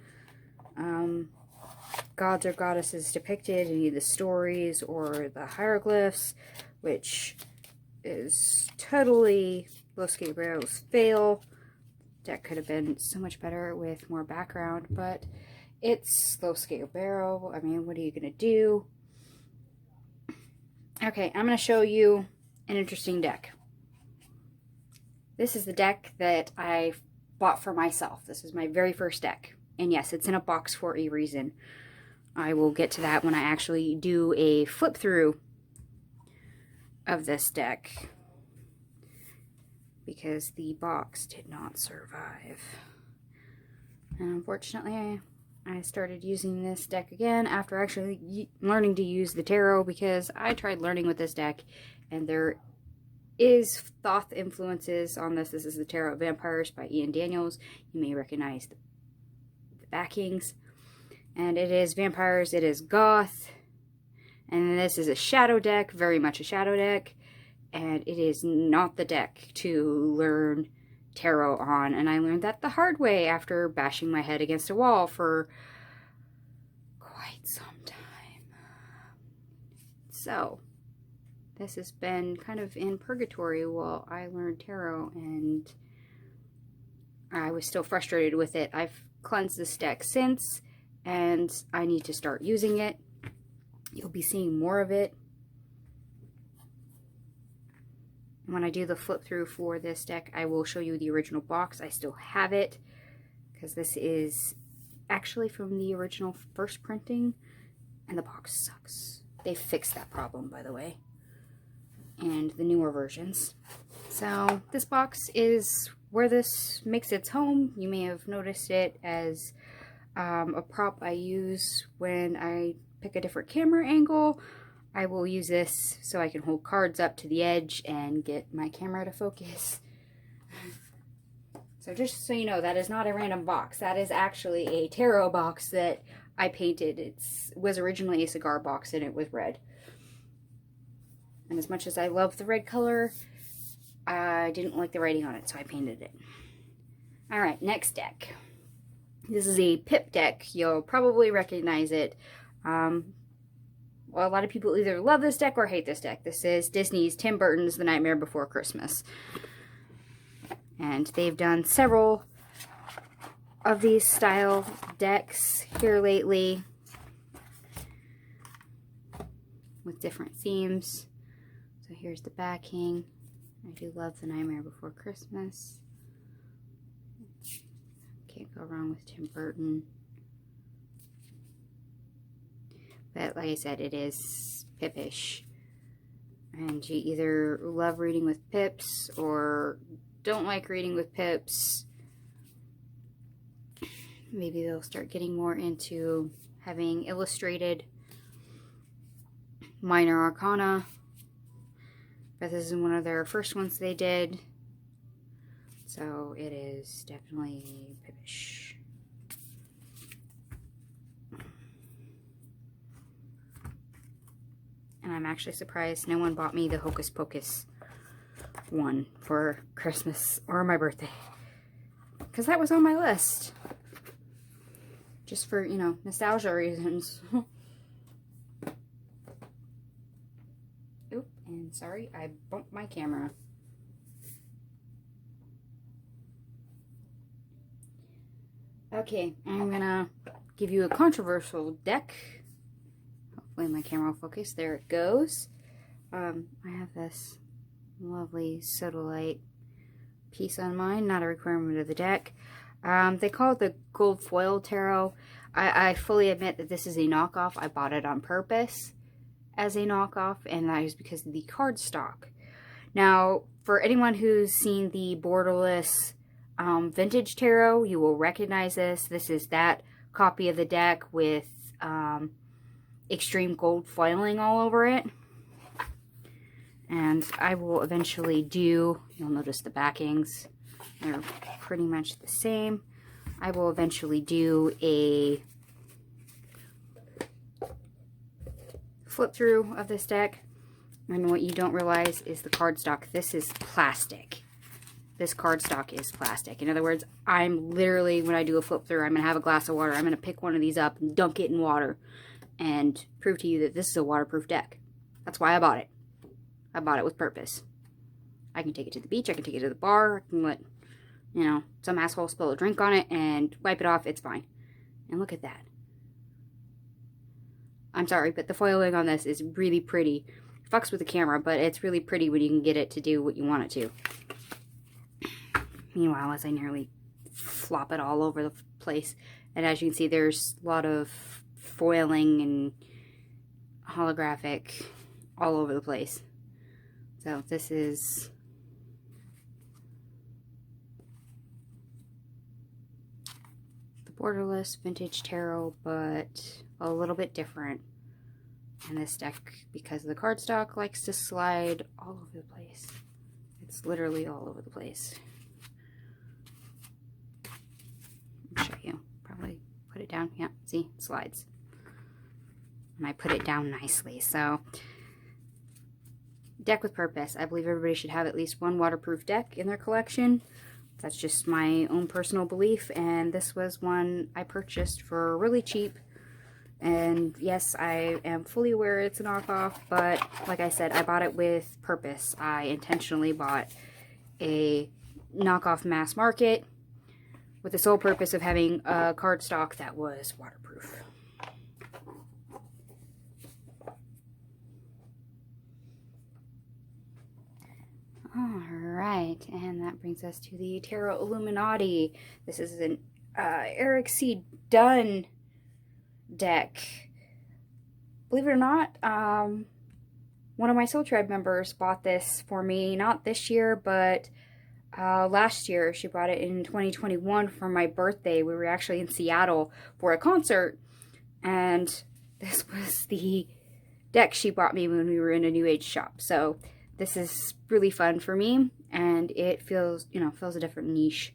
gods or goddesses depicted, any of the stories or the hieroglyphs, which is totally Low Scale Barrel's fail. Deck could have been so much better with more background, but it's Low Scale Barrel. I mean, what are you going to do? Okay, I'm going to show you an interesting deck. This is the deck that I bought for myself. This is my very first deck. And yes, it's in a box for a reason. I will get to that when I actually do a flip through of this deck, because the box did not survive. And unfortunately, I started using this deck again after actually learning to use the tarot, because I tried learning with this deck and there is Thoth influences on this. This is the Tarot of Vampires by Ian Daniels. You may recognize the backings. And it is vampires, it is goth. And this is a shadow deck, very much a shadow deck. And it is not the deck to learn tarot on. And I learned that the hard way after bashing my head against a wall for quite some time. So, this has been kind of in purgatory while I learned tarot, and I was still frustrated with it. I've cleansed this deck since, and I need to start using it. You'll be seeing more of it. When I do the flip through for this deck, I will show you the original box. I still have it, because this is actually from the original first printing, and the box sucks. They fixed that problem, by the way, and the newer versions. So this box is where this makes its home. You may have noticed it as a prop I use when I pick a different camera angle. I will use this so I can hold cards up to the edge and get my camera to focus. So just so you know, that is not a random box. That is actually a tarot box that I painted. It was originally a cigar box and it was red. And as much as I love the red color, I didn't like the writing on it, so I painted it. Alright, next deck. This is a Pip deck. You'll probably recognize it. Well, a lot of people either love this deck or hate this deck. This is Disney's Tim Burton's The Nightmare Before Christmas. And they've done several of these style decks here lately with different themes. So here's the backing. I do love The Nightmare Before Christmas. Can't go wrong with Tim Burton. But like I said, it is Pip-ish. And you either love reading with Pips or don't like reading with Pips. Maybe they'll start getting more into having illustrated minor arcana. But this is one of their first ones they did. So it is definitely Pip-ish. And I'm actually surprised no one bought me the Hocus Pocus one for Christmas or my birthday. Because that was on my list. Just for, you know, nostalgia reasons. Oop, and sorry, I bumped my camera. Okay, I'm gonna give you a controversial deck. Hopefully my camera will focus. There it goes. I have this lovely sodalite piece on mine, not a requirement of the deck. They call it the Gold Foil Tarot. I fully admit that this is a knockoff. I bought it on purpose as a knockoff, and that is because of the cardstock. Now, for anyone who's seen the borderless vintage tarot, you will recognize this. This is that copy of the deck with extreme gold foiling all over it. And I will eventually do, you'll notice the backings, they're pretty much the same. I will eventually do a flip through of this deck. And what you don't realize is the cardstock. This is plastic. This cardstock is plastic. In other words, I'm literally, when I do a flip through, I'm going to have a glass of water. I'm going to pick one of these up and dunk it in water and prove to you that this is a waterproof deck. That's why I bought it. I bought it with purpose. I can take it to the beach. I can take it to the bar. I can let, you know, some asshole spill a drink on it and wipe it off. It's fine. And look at that. I'm sorry, but the foiling on this is really pretty. It fucks with the camera, but it's really pretty when you can get it to do what you want it to. Meanwhile, as I nearly flop it all over the place. And as you can see, there's a lot of foiling and holographic all over the place. So this is the borderless vintage tarot, but a little bit different. And this deck, because the cardstock, likes to slide all over the place. It's literally all over the place. I'll show you. Probably put it down. Yeah, see, it slides. And I put it down nicely. So, deck with purpose. I believe everybody should have at least one waterproof deck in their collection. That's just my own personal belief, and this was one I purchased for really cheap. And yes, I am fully aware it's a knockoff, but like I said, I bought it with purpose. I intentionally bought a knockoff mass market with the sole purpose of having a cardstock that was waterproof. Alright, and that brings us to the Tarot Illuminati. This is an Eric C. Dunn deck. Believe it or not, one of my Soul Tribe members bought this for me, not this year, but last year. She bought it in 2021 for my birthday. We were actually in Seattle for a concert, and this was the deck she bought me when we were in a New Age shop. So this is really fun for me, and it feels, you know, fills a different niche.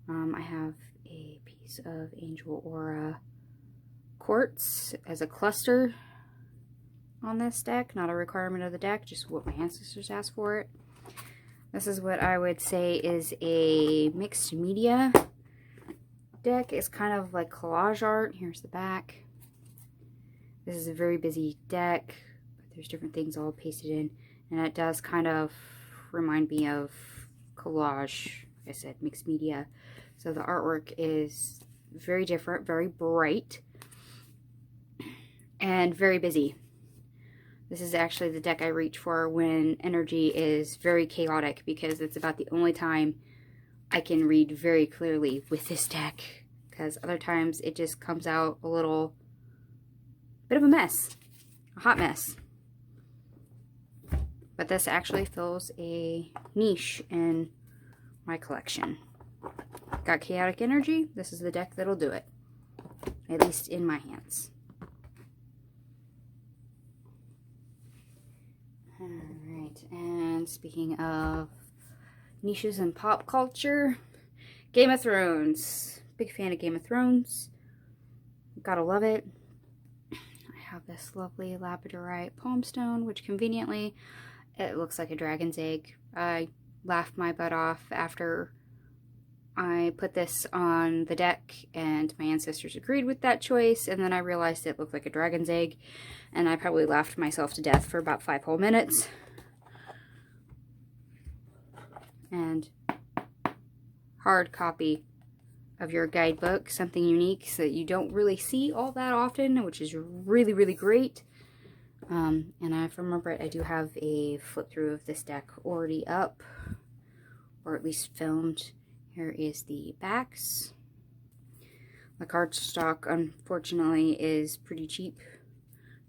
I have a piece of Angel Aura quartz as a cluster on this deck. Not a requirement of the deck, just what my ancestors asked for it. This is what I would say is a mixed media deck. It's kind of like collage art. Here's the back. This is a very busy deck, but there's different things all pasted in, and it does kind of remind me of collage. Like I said, mixed media. So the artwork is very different, very bright, and very busy. This is actually the deck I reach for when energy is very chaotic, because it's about the only time I can read very clearly with this deck, because other times it just comes out a little bit of a mess, a hot mess. But this actually fills a niche in my collection. Got chaotic energy? This is the deck that'll do it, at least in my hands. Alright, and speaking of niches in pop culture, Game of Thrones. Big fan of Game of Thrones. Gotta love it. I have this lovely labradorite palm stone, which conveniently, it looks like a dragon's egg. I laughed my butt off after I put this on the deck, and my ancestors agreed with that choice, and then I realized it looked like a dragon's egg, and I probably laughed myself to death for about 5 whole minutes. And hard copy of your guidebook, something unique so that you don't really see all that often, which is really, really great. And if I remember it, I do have a flip through of this deck already up, or at least filmed. Here is the backs. The cardstock, unfortunately, is pretty cheap.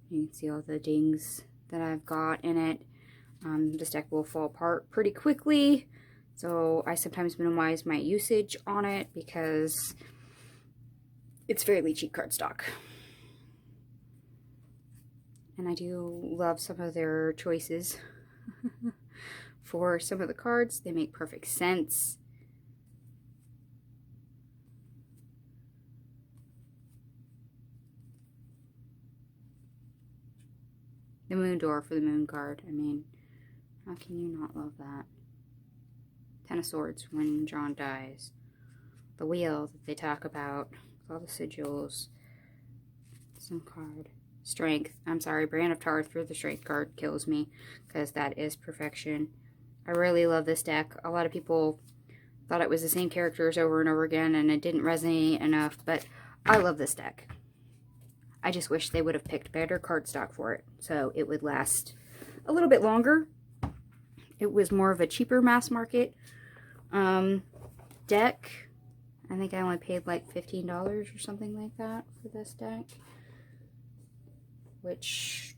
You can see all the dings that I've got in it. This deck will fall apart pretty quickly, so I sometimes minimize my usage on it because it's fairly cheap cardstock. And I do love some of their choices for some of the cards. They make perfect sense. The Moon Door for the Moon card. I mean, how can you not love that? Ten of Swords when John dies. The Wheel that they talk about. All the sigils. Some card. Strength. I'm sorry, Brand of Tarth for the Strength card kills me because that is perfection. I really love this deck. A lot of people thought it was the same characters over and over again and it didn't resonate enough, but I love this deck. I just wish they would have picked better cardstock for it so it would last a little bit longer. It was more of a cheaper mass market deck. I think I only paid like $15 or something like that for this deck, which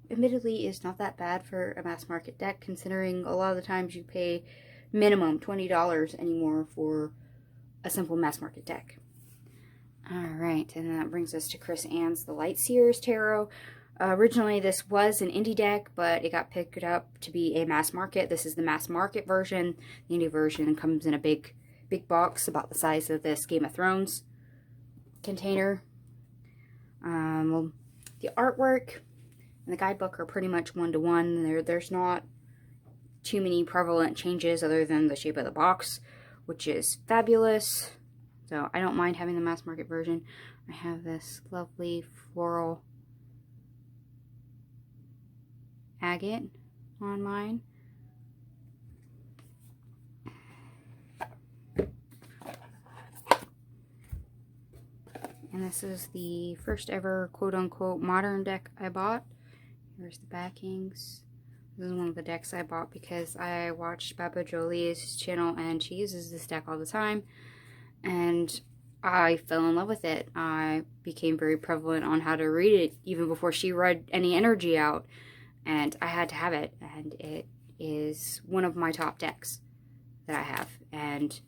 admittedly is not that bad for a mass market deck, considering a lot of the times you pay minimum $20 anymore for a simple mass market deck. Alright, and that brings us to Chris Ann's The Lightseers Tarot. Originally this was an indie deck, but it got picked up to be a mass market. This is the mass market version. The indie version comes in a big box about the size of this Game of Thrones container. The artwork and the guidebook are pretty much one-to-one. There's not too many prevalent changes other than the shape of the box, which is fabulous. So I don't mind having the mass market version. I have this lovely floral agate on mine. And this is the first ever quote-unquote modern deck I bought. Here's the backings. This is one of the decks I bought because I watched Baba Jolie's channel and she uses this deck all the time. And I fell in love with it. I became very prevalent on how to read it even before she read any energy out. And I had to have it. And it is one of my top decks that I have. And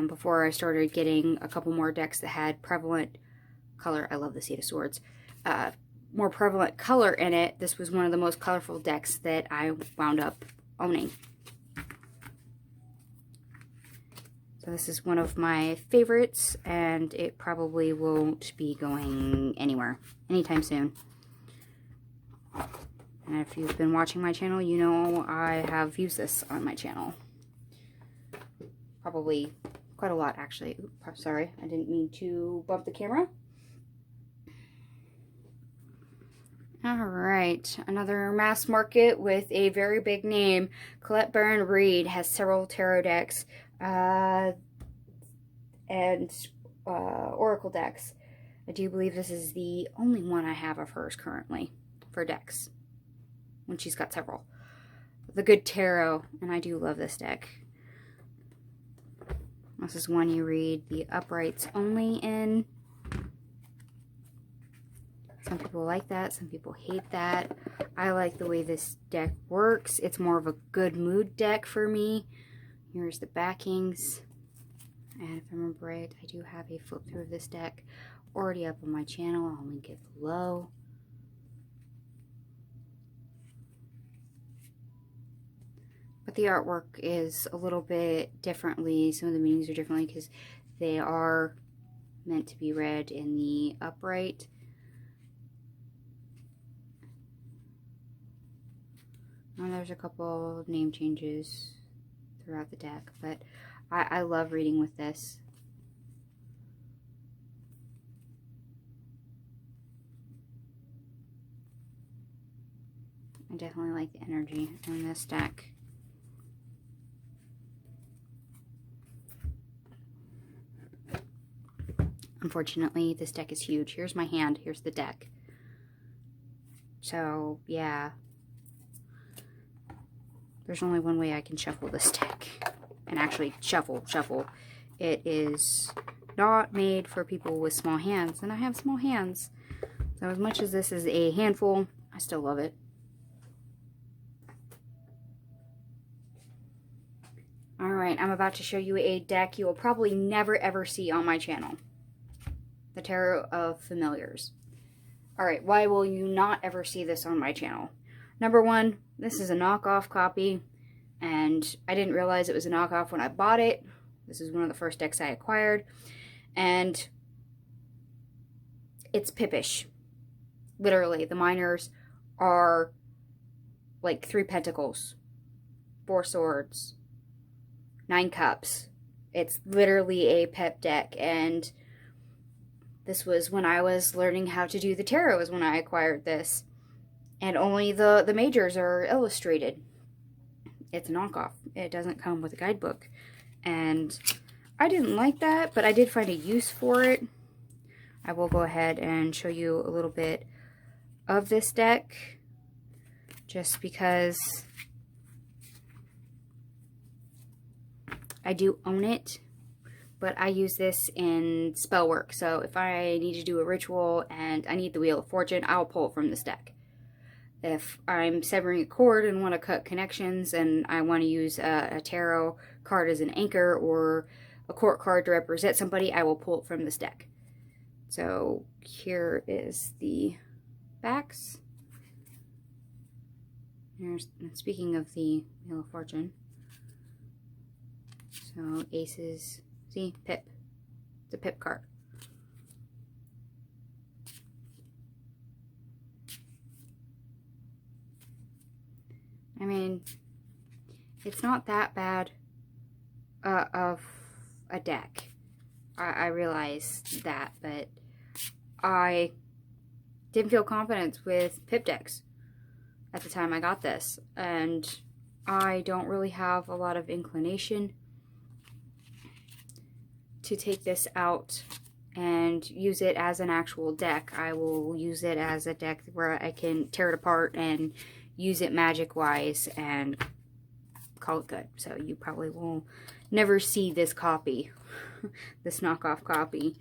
before I started getting a couple more decks that had prevalent color, I love the Eight of Swords, more prevalent color in it, this was one of the most colorful decks that I wound up owning. So this is one of my favorites, and it probably won't be going anywhere anytime soon. And if you've been watching my channel, you know I have used this on my channel. Probably quite a lot, actually. Oops, sorry, I didn't mean to bump the camera. Alright, another mass market with a very big name. Colette Baron Reid has several tarot decks and oracle decks. I do believe this is the only one I have of hers currently for decks, when she's got several. The Good Tarot, and I do love this deck. This is one you read the uprights only in. Some people like that, some people hate that. I like the way this deck works. It's more of a good mood deck for me. Here's the backings. And if I remember right, I do have a flip through of this deck already up on my channel. I'll link it below. But the artwork is a little bit differently. Some of the meanings are differently because they are meant to be read in the upright. And there's a couple name changes throughout the deck, but I love reading with this. I definitely like the energy in this deck. Unfortunately, this deck is huge. Here's my hand. Here's the deck. So, yeah. There's only one way I can shuffle this deck. And actually, shuffle. It is not made for people with small hands. And I have small hands. So as much as this is a handful, I still love it. Alright, I'm about to show you a deck you will probably never ever see on my channel. The Tarot of Familiars. Alright, why will you not ever see this on my channel? Number one, this is a knockoff copy, and I didn't realize it was a knockoff when I bought it. This is one of the first decks I acquired, and it's pippish. Literally, the minors are like 3 pentacles, 4 swords, 9 cups. It's literally a pep deck, and this was when I was learning how to do the tarot is when I acquired this. And only the majors are illustrated. It's a knockoff. It doesn't come with a guidebook. And I didn't like that, but I did find a use for it. I will go ahead and show you a little bit of this deck, just because I do own it, but I use this in spell work. So if I need to do a ritual and I need the Wheel of Fortune, I'll pull it from this deck. If I'm severing a cord and want to cut connections and I want to use a tarot card as an anchor or a court card to represent somebody, I will pull it from this deck. So here is the backs. Speaking of the Wheel of Fortune. So aces, see, pip. It's a pip card. I mean, it's not that bad of a deck. I realize that, but I didn't feel confident with pip decks at the time I got this, and I don't really have a lot of inclination to take this out and use it as an actual deck. I will use it as a deck where I can tear it apart and use it magic-wise and call it good. So you probably will never see this copy, this knockoff copy,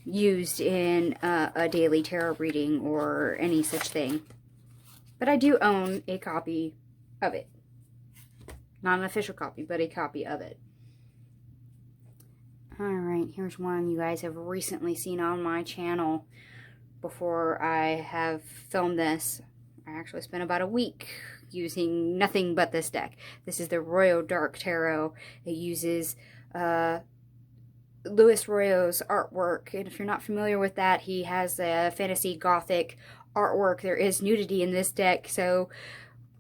used in a daily tarot reading or any such thing. But I do own a copy of it. Not an official copy, but a copy of it. Alright, here's one you guys have recently seen on my channel before I have filmed this. I actually spent about a week using nothing but this deck. This is the Royo Dark Tarot. It uses Louis Royo's artwork, and if you're not familiar with that, he has a fantasy gothic artwork. There is nudity in this deck, so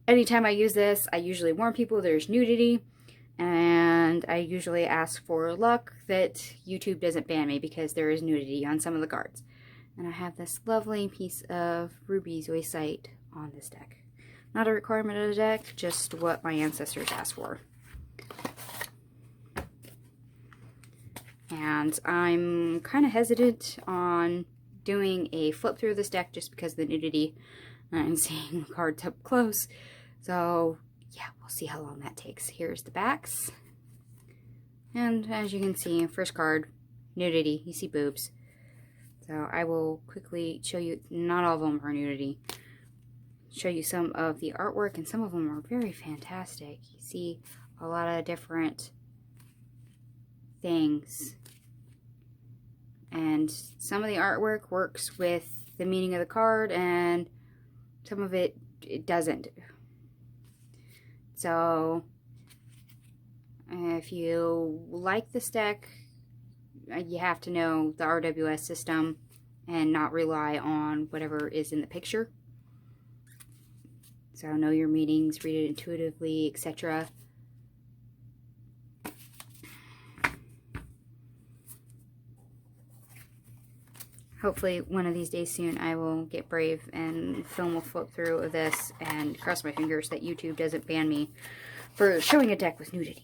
anytime I use this, I usually warn people there's nudity, and I usually ask for luck that YouTube doesn't ban me because there is nudity on some of the cards. And I have this lovely piece of ruby zoisite on this deck. Not a requirement of the deck, just what my ancestors asked for. And I'm kind of hesitant on doing a flip through this deck just because of the nudity and seeing cards up close. So yeah, we'll see how long that takes. Here's the backs. And as you can see, first card, nudity. You see boobs. So I will quickly show you, not all of them are nudity. Show you some of the artwork, and some of them are very fantastic. You see a lot of different things. And some of the artwork works with the meaning of the card, and some of it doesn't. So if you like this deck, you have to know the RWS system and not rely on whatever is in the picture. So know your meanings, read it intuitively, etc. Hopefully one of these days soon I will get brave and film a flip through of this, and cross my fingers that YouTube doesn't ban me for showing a deck with nudity.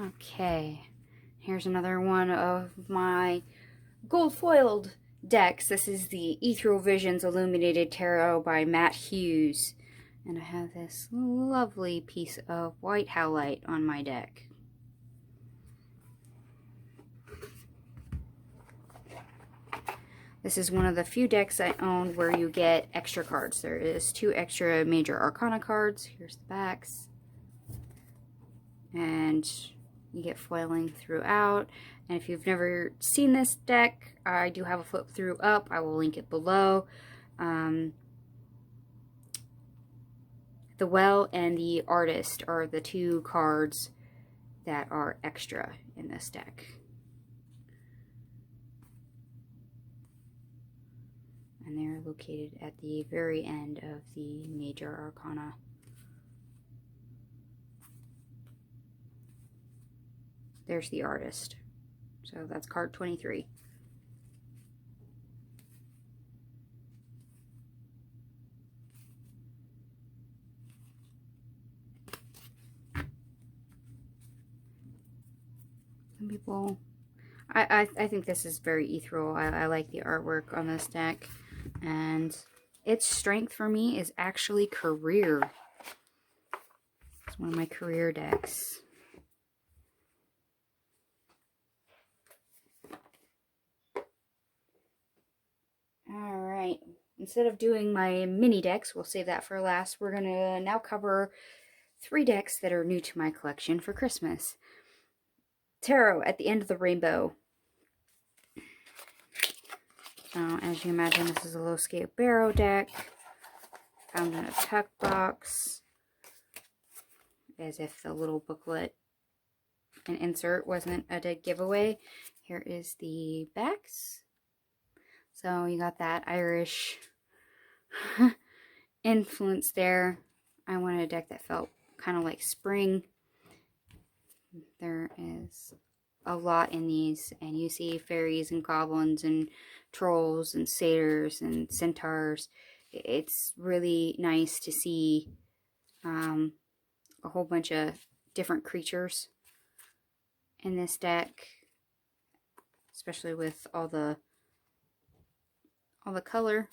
Okay, here's another one of my gold foiled decks. This is the Ethereal Visions Illuminated Tarot by Matt Hughes. And I have this lovely piece of white howlite on my deck. This is one of the few decks I own where you get extra cards. There is 2 extra major arcana cards. Here's the backs. And you get foiling throughout. And if you've never seen this deck, I do have a flip through up. I will link it below. The Well and the Artist are the 2 cards that are extra in this deck. And they're located at the very end of the major arcana. There's the Artist. So that's card 23. Some people, I think this is very ethereal. I like the artwork on this deck. And its strength for me is actually career. It's one of my career decks. Alright, instead of doing my mini decks, we'll save that for last. We're going to now cover 3 decks that are new to my collection for Christmas. Tarot at the End of the Rainbow. So, as you imagine, this is a low scale barrow deck. Found in a tuck box. As if the little booklet and insert wasn't a dead giveaway. Here is the backs. So you got that Irish influence there. I wanted a deck that felt kind of like spring. There is a lot in these, and you see fairies and goblins and trolls and satyrs and centaurs. It's really nice to see a whole bunch of different creatures in this deck, especially with all the color.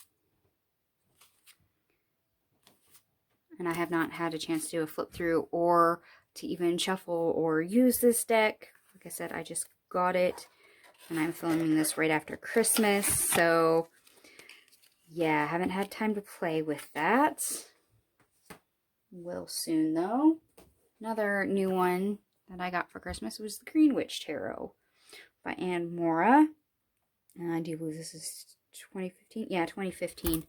And I have not had a chance to do a flip through or to even shuffle or use this deck. Like I said, I just got it and I'm filming this right after Christmas, so yeah, I haven't had time to play with that. Will soon though. Another new one that I got for Christmas was the Green Witch Tarot by Anne Mora. And I do believe this is 2015. Yeah, 2015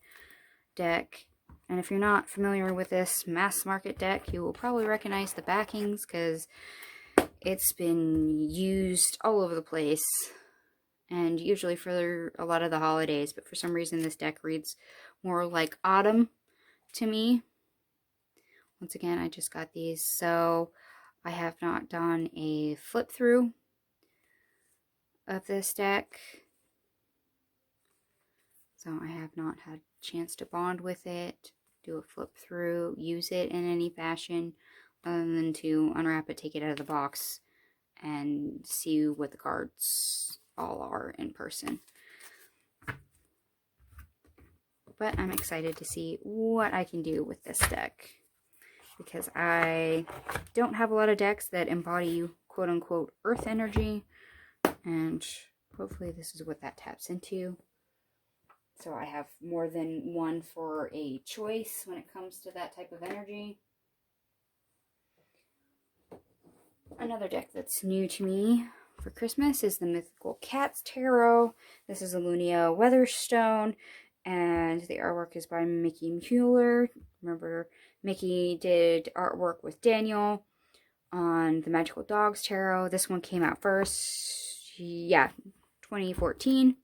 deck. And if you're not familiar with this mass market deck, you will probably recognize the backings because it's been used all over the place. And usually for a lot of the holidays. But for some reason this deck reads more like autumn to me. Once again, I just got these, so I have not done a flip through of this deck. So I have not had a chance to bond with it, do a flip through, use it in any fashion, other than to unwrap it, take it out of the box, and see what the cards all are in person. But I'm excited to see what I can do with this deck, because I don't have a lot of decks that embody quote-unquote earth energy, and hopefully this is what that taps into. So I have more than one for a choice when it comes to that type of energy. Another deck that's new to me for Christmas is the Mythical Cats Tarot. This is a Lunia Weatherstone, and the artwork is by Mickey Mueller. Remember, Mickey did artwork with Daniel on the Magical Dogs Tarot. This one came out first. Yeah, 2014.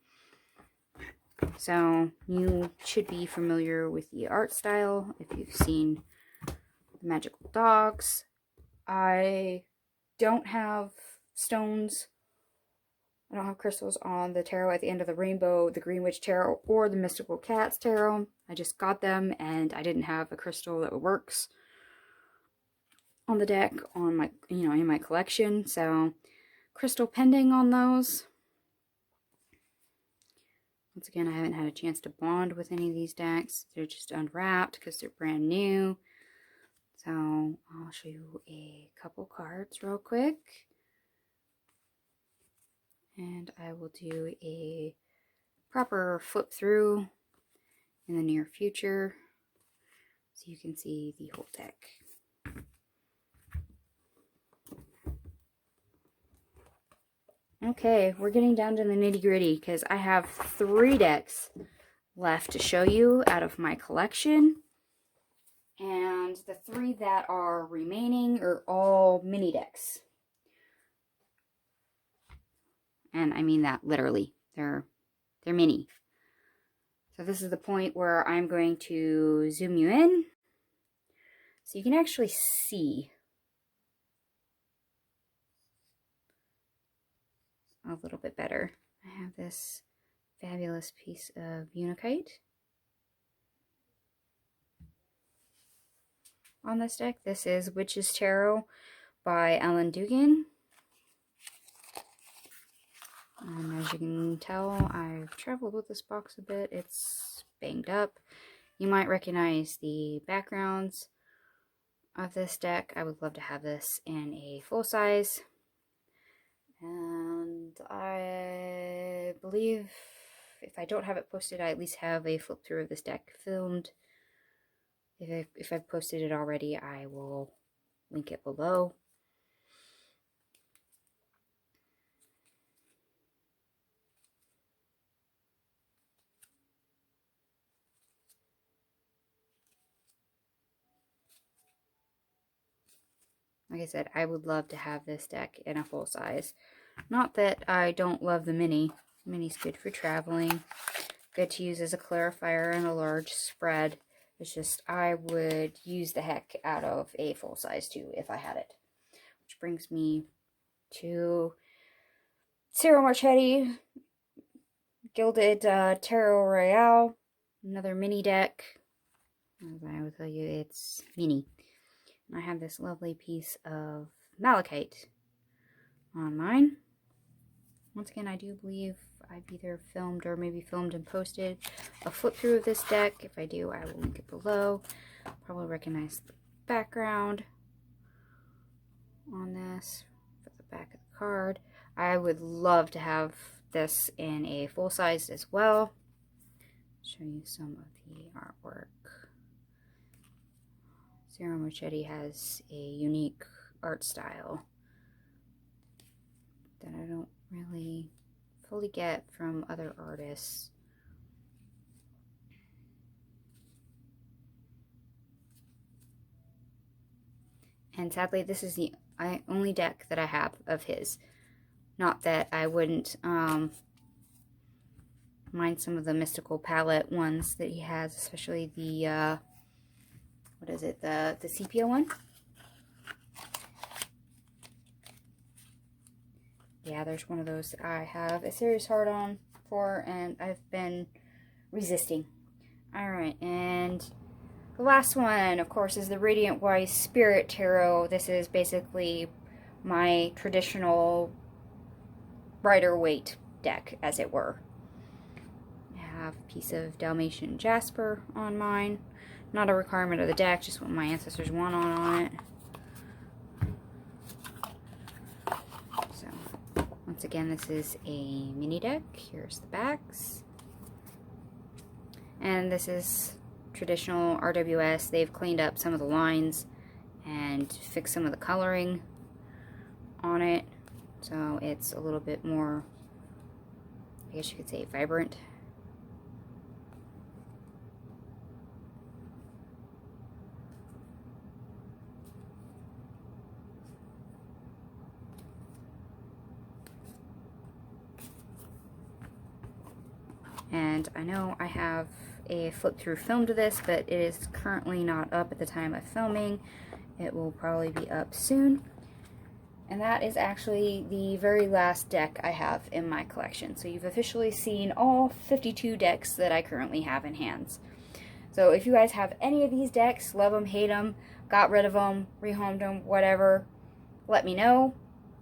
So you should be familiar with the art style if you've seen the Magical Dogs. I don't have stones. I don't have crystals on the tarot at the end of the rainbow, the Green Witch Tarot, or the Mystical Cats Tarot. I just got them, and I didn't have a crystal that works on the deck on my, in my collection. So crystal pending on those. Once again, I haven't had a chance to bond with any of these decks. They're just unwrapped because they're brand new. So I'll show you a couple cards real quick. And I will do a proper flip through in the near future so you can see the whole deck. Okay, we're getting down to the nitty-gritty because I have 3 decks left to show you out of my collection. And the 3 that are remaining are all mini decks. And I mean that literally. They're mini. So this is the point where I'm going to zoom you in so you can actually see a little bit better. I have this fabulous piece of Unikite on this deck. This is Witch's Tarot by Ellen Dugan. And as you can tell, I've traveled with this box a bit. It's banged up. You might recognize the backgrounds of this deck. I would love to have this in a full size. And I believe if I don't have it posted, I at least have a flip through of this deck filmed. If I've posted it already, I will link it below. Like I said, I would love to have this deck in a full size. Not that I don't love the mini. Mini's good for traveling. Good to use as a clarifier in a large spread. It's just I would use the heck out of a full size too if I had it. Which brings me to Ciro Marchetti Gilded Tarot Royale. Another mini deck. As I will tell you, it's mini. I have this lovely piece of malachite on mine. Once again, I do believe I've either filmed or maybe filmed and posted a flip through of this deck. If I do, I will link it below. Probably recognize the background on this for the back of the card. I would love to have this in a full size as well. Show you some of the artwork. Ciro Marchetti has a unique art style that I don't really fully get from other artists. And sadly, this is the only deck that I have of his. Not that I wouldn't mind some of the mystical palette ones that he has, especially the what is it, the sepia one? Yeah, there's one of those that I have a serious hard on for, and I've been resisting. Alright, and the last one, of course, is the Radiant Wise Spirit Tarot. This is basically my traditional Rider-Waite deck, as it were. I have a piece of Dalmatian Jasper on mine. Not a requirement of the deck, just what my ancestors want on it. So, once again, this is a mini deck. Here's the backs. And this is traditional RWS. They've cleaned up some of the lines and fixed some of the coloring on it. So it's a little bit more, I guess you could say, vibrant. And I know I have a flip through film to this, but it is currently not up at the time of filming. It will probably be up soon. And that is actually the very last deck I have in my collection. So you've officially seen all 52 decks that I currently have in hands. So if you guys have any of these decks, love them, hate them, got rid of them, rehomed them, whatever, let me know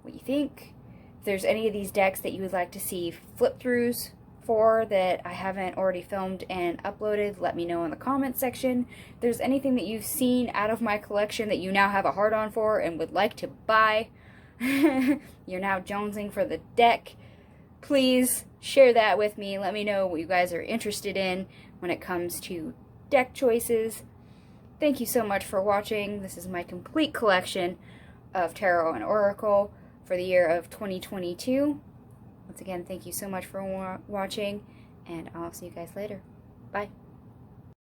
what you think. If there's any of these decks that you would like to see flip throughs for that I haven't already filmed and uploaded, let me know in the comments section. If there's anything that you've seen out of my collection that you now have a hard on for and would like to buy, you're now jonesing for the deck, please share that with me. Let me know what you guys are interested in when it comes to deck choices. Thank you so much for watching. This is my complete collection of Tarot and Oracle for the year of 2022. Once again, thank you so much for watching, and I'll see you guys later. Bye.